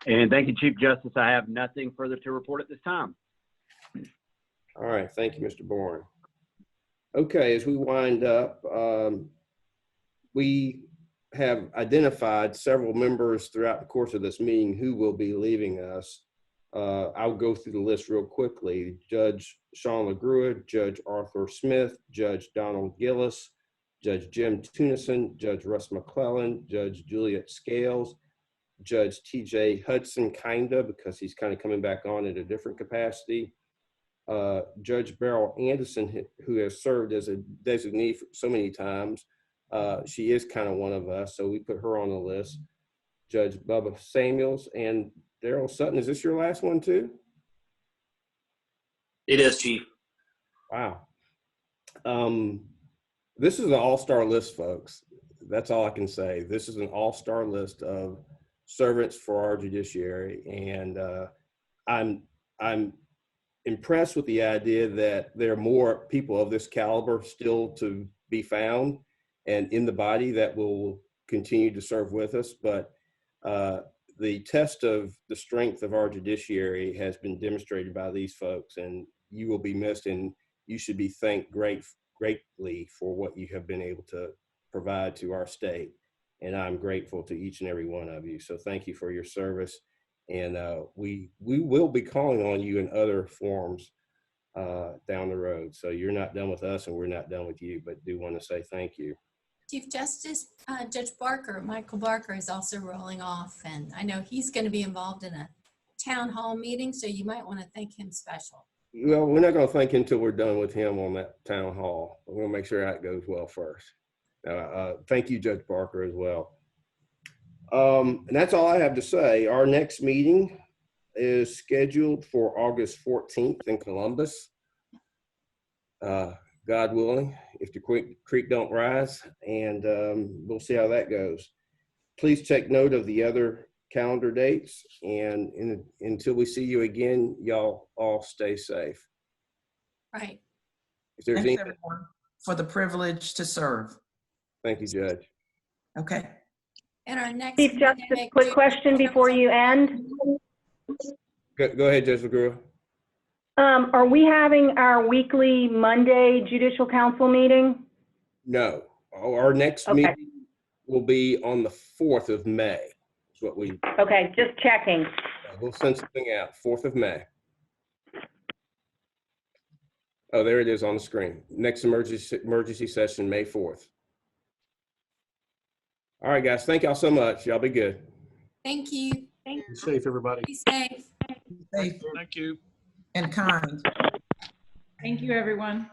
And thank you, Chief Justice. I have nothing further to report at this time. All right, thank you, Mr. Bourne. Okay, as we wind up, we have identified several members throughout the course of this meeting who will be leaving us. I'll go through the list real quickly. Judge Sean LaGrua, Judge Arthur Smith, Judge Donald Gillis, Judge Jim Tunison, Judge Russ McClellan, Judge Juliet Scales, Judge TJ Hudson, kinda, because he's kind of coming back on in a different capacity. Judge Beryl Anderson, who has served as a designee for so many times. She is kind of one of us, so we put her on the list. Judge Bubba Samuels and Daryl Sutton. Is this your last one too? It is, Chief. Wow. This is an all-star list, folks. That's all I can say. This is an all-star list of servants for our judiciary, and I'm impressed with the idea that there are more people of this caliber still to be found and in the body that will continue to serve with us. But the test of the strength of our judiciary has been demonstrated by these folks, and you will be missed, and you should be thanked greatly for what you have been able to provide to our state. And I'm grateful to each and every one of you. So thank you for your service. And we will be calling on you in other forms down the road. So you're not done with us and we're not done with you, but do want to say thank you. Chief Justice, Judge Barker, Michael Barker is also rolling off, and I know he's going to be involved in a town hall meeting, so you might want to thank him special. Well, we're not going to thank him until we're done with him on that town hall. We're going to make sure that goes well first. Thank you, Judge Barker, as well. And that's all I have to say. Our next meeting is scheduled for August 14th in Columbus. God willing, if the creek don't rise, and we'll see how that goes. Please take note of the other calendar dates, and until we see you again, y'all all stay safe. Right. If there's Thanks, anything, everyone, for the privilege to serve. thank you, Judge. Okay. And our next Chief Justice, quick question before you end. Go ahead, Judge LaGrua. Are we having our weekly Monday Judicial Council meeting? No, our next meeting will be on the 4th of May. Is what we. Okay, just checking. We'll send something out. 4th of May. Oh, there it is on the screen. Next emergency session, May 4th. All right, guys. Thank y'all so much. Y'all be good. Thank you. Be safe, everybody. Be safe. Safe. Thank you. And kind. Thank you, everyone.